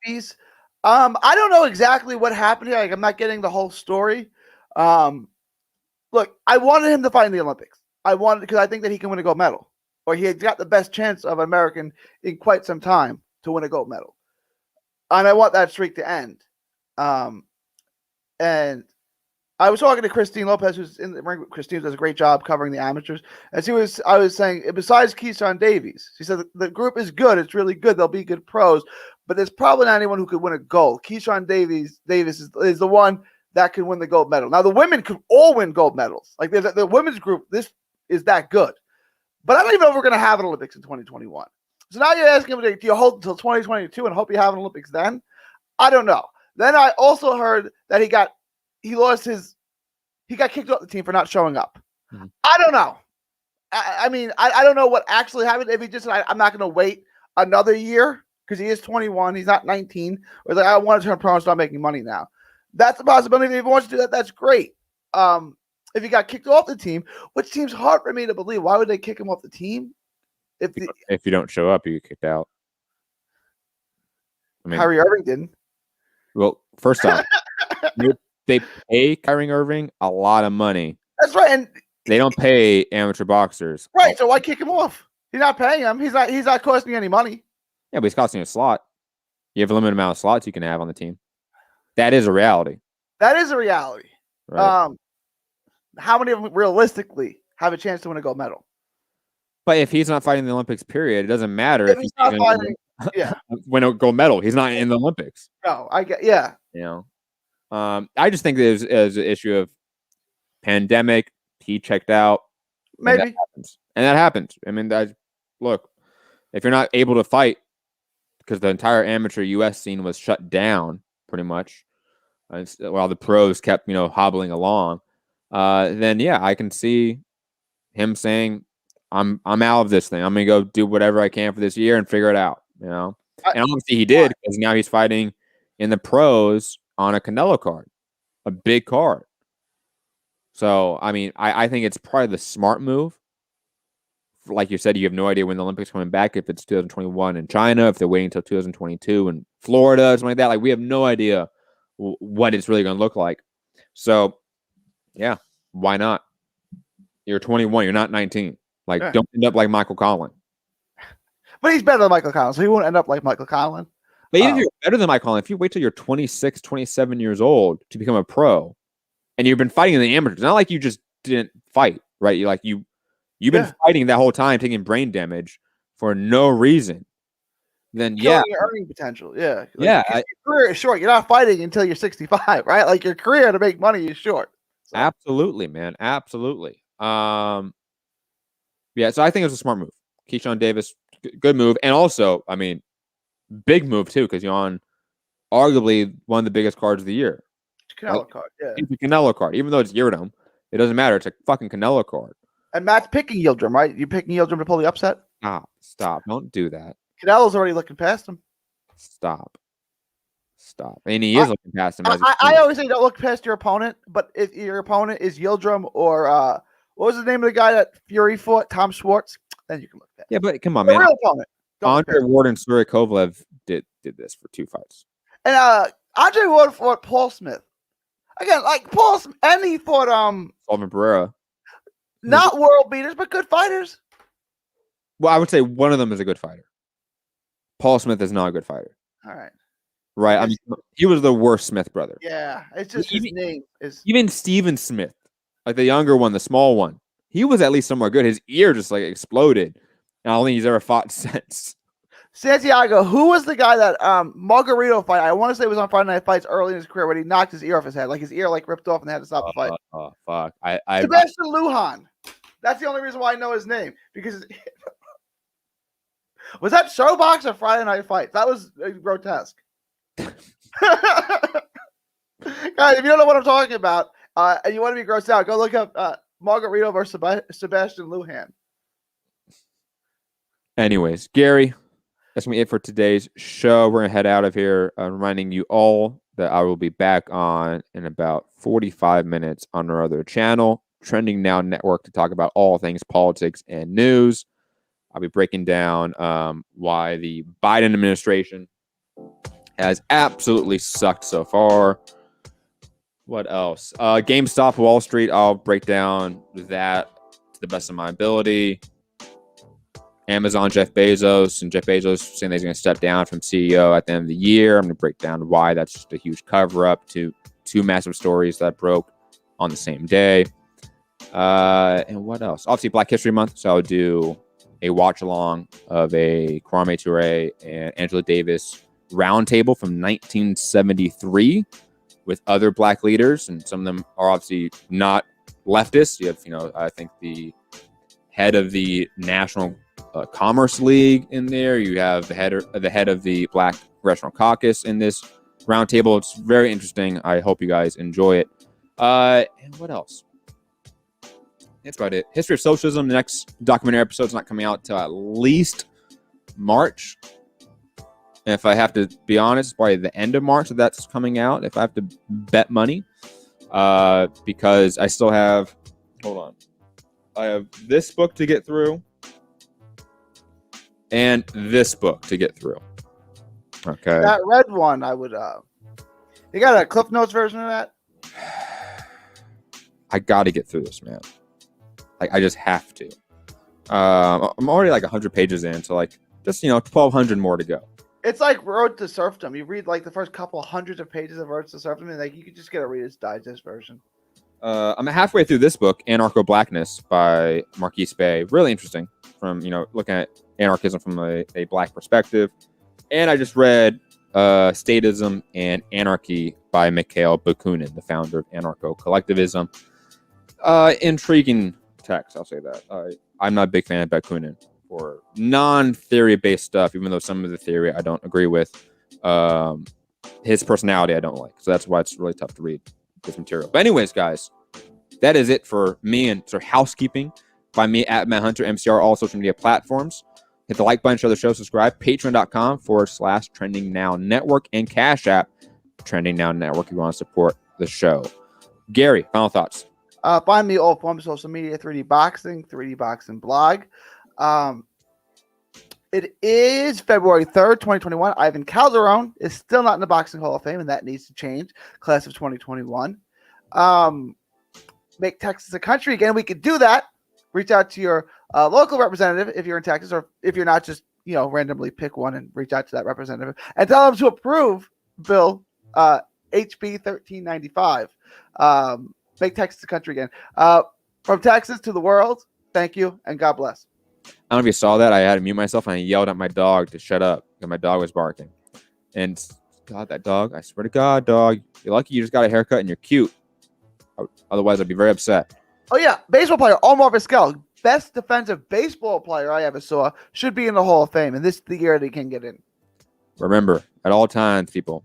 Davies. I don't know exactly what happened here. Like, I'm not getting the whole story. Look, I wanted him to fight in the Olympics. Because I think that he can win a gold medal, or he had got the best chance of American in quite some time to win a gold medal. And I want that streak to end. And I was talking to Christine Lopez, who's in the ring. Christine does a great job covering the amateurs. And I was saying, besides Keyshawn Davies, she said the group is good. It's really good. They'll be good pros, but there's probably not anyone who could win a gold. Keyshawn Davis is the one that can win the gold medal. Now, the women could all win gold medals. Like the women's group, this is that good. But I don't even know if we're going to have an Olympics in 2021. So now you're asking me, do you hold until 2022 and hope you have an Olympics then? I don't know. Then I also heard that he got kicked off the team for not showing up. Mm-hmm. I don't know. I mean, I don't know what actually happened. If he just said, I'm not going to wait another year because he is 21. He's not 19. Or like, I want to turn pro and start making money now. That's a possibility. If he wants to do that, that's great. If he got kicked off the team, which seems hard for me to believe. Why would they kick him off the team? If you don't show up, you get kicked out. I mean, Kyrie Irving didn't. Well, first off, they pay Kyrie Irving a lot of money. That's right, and they don't pay amateur boxers. Right, so why kick him off? He's not paying him. He's not costing you any money. Yeah, but he's costing you a slot. You have a limited amount of slots you can have on the team. That is a reality. That is a reality. Right. How many of them realistically have a chance to win a gold medal? But if he's not fighting the Olympics, period, it doesn't matter if he's not fighting. Win a gold medal. He's not in the Olympics. No, I get. Yeah. I just think there's an issue of pandemic. He checked out. Maybe. And that happens. I mean, look, if you're not able to fight because the entire amateur U.S. scene was shut down pretty much while the pros kept, hobbling along, then, yeah, I can see him saying, I'm out of this thing. I'm going to go do whatever I can for this year and figure it out, And obviously he did because now he's fighting in the pros on a Canelo card, a big card. So, I mean, I think it's probably the smart move like you said, you have no idea when the Olympics are coming back, if it's 2021 in China, if they're waiting until 2022 in Florida, something like that. Like, we have no idea what it's really going to look like. So, yeah, why not? You're 21. You're not 19. Like, don't end up like Michael Collin. But he's better than Michael Collin, so he won't end up like Michael Collin. But even if you're better than Michael Collin, if you wait till you're 26, 27 years old to become a pro, and you've been fighting in the amateurs, it's not like you just didn't fight, right? You've been fighting that whole time, taking brain damage for no reason. Then Killing your earning potential, your career is short. You're not fighting until you're 65, right? Like, your career to make money is short. So. Absolutely, man, absolutely. So I think it was a smart move. Keyshawn Davis, good move, and also, I mean, big move too, because you're on arguably one of the biggest cards of the year. Canelo card, yeah. It's a Canelo card, even though it's Yildirim. It doesn't matter. It's a fucking Canelo card. And Matt's picking Yildirim, right? You picking Yildirim to pull the upset? Stop! Don't do that. Canelo's already looking past him. Stop! And he is looking past him. I always say don't look past your opponent, but if your opponent is Yildirim or what was the name of the guy that Fury fought? Tom Schwartz. Then you can look past. Yeah, but come on, man. Real opponent. Andre Ward and Surya Kovalev did this for 2 fights. And Andre Ward fought Paul Smith. Again, like Paul Smith, and he fought Sullivan Pereira. Not world beaters, but good fighters. Well, I would say one of them is a good fighter. Paul Smith is not a good fighter. All right. Right. I mean, he was the worst Smith brother. Yeah. It's just his name is. Even Steven Smith, like the younger one, the small one, he was at least somewhat good. His ear just like exploded. And I don't think he's ever fought since. Santiago, who was the guy that Margarito fight? I want to say it was on Friday Night Fights early in his career when he knocked his ear off his head. Like his ear like ripped off and they had to stop the fight. Oh, fuck. Sebastian Lujan. That's the only reason why I know his name. Because was that Showbox or Friday Night Fights? That was grotesque. Guys, if you don't know what I'm talking about, and you want to be grossed out, go look up Margarito versus Sebastian Lujan. Anyways, Gary, that's going to be it for today's show. We're going to head out of here, reminding you all that I will be back on in about 45 minutes on our other channel, Trending Now Network, to talk about all things politics and news. I'll be breaking down why the Biden administration has absolutely sucked so far. What else? GameStop, Wall Street, I'll break down that to the best of my ability. Amazon, Jeff Bezos, and Jeff Bezos saying that he's going to step down from CEO at the end of the year. I'm going to break down why that's just a huge cover-up to 2 massive stories that broke on the same day. And what else? Obviously, Black History Month, so I'll do a watch-along of a Kwame Ture and Angela Davis roundtable from 1973 with other Black leaders, and some of them are obviously not leftists. You have, I think the head of the National Commerce League in there. You have the head of the Black Congressional Caucus in this roundtable. It's very interesting. I hope you guys enjoy it. And what else? That's about it. History of Socialism. The next documentary episode's not coming out until at least March. And if I have to be honest, it's probably the end of March that that's coming out. If I have to bet money, because I still have. Hold on. I have this book to get through. And this book to get through. Okay. That red one, I would. You got a Cliff Notes version of that? I got to get through this, man. Like, I just have to. I'm already like 100 pages in, so like just 1,200 more to go. It's like Road to Serfdom. You read like the first couple hundreds of pages of Road to Serfdom, and like you could just get a Reader's Digest version. I'm halfway through this book, Anarcho Blackness by Marquise Bay. Really interesting from, looking at anarchism from a Black perspective. And I just read Statism and Anarchy by Mikhail Bakunin, the founder of anarcho-collectivism. Intriguing text, I'll say that. I'm not a big fan of Bakunin for non-theory-based stuff, even though some of the theory I don't agree with. His personality I don't like. So that's why it's really tough to read this material. But anyways, guys, that is it for me and sort of housekeeping by me at Matt Hunter, MCR, all social media platforms. Hit the like button, share the show, subscribe. Patreon.com/Trending Now Network and Cash App Trending Now Network if you want to support the show. Gary, final thoughts. Find me all forms of social media, 3D Boxing blog. It is February 3rd, 2021. Ivan Calderon is still not in the Boxing Hall of Fame, and that needs to change. Class of 2021. Make Texas a country again. We could do that. Reach out to your local representative if you're in Texas, or if you're not, just randomly pick one and reach out to that representative and tell them to approve Bill HB 1395. Make Texas a country again. From Texas to the world, thank you and God bless. I don't know if you saw that. I had to mute myself and I yelled at my dog to shut up because my dog was barking. And God, that dog, I swear to God, dog, you're lucky you just got a haircut and you're cute. Otherwise, I'd be very upset. Oh, yeah. Baseball player, Omar Vizquel, best defensive baseball player I ever saw, should be in the Hall of Fame. And this is the year that he can get in. Remember, at all times, people,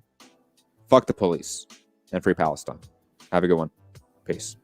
fuck the police and free Palestine. Have a good one. Peace.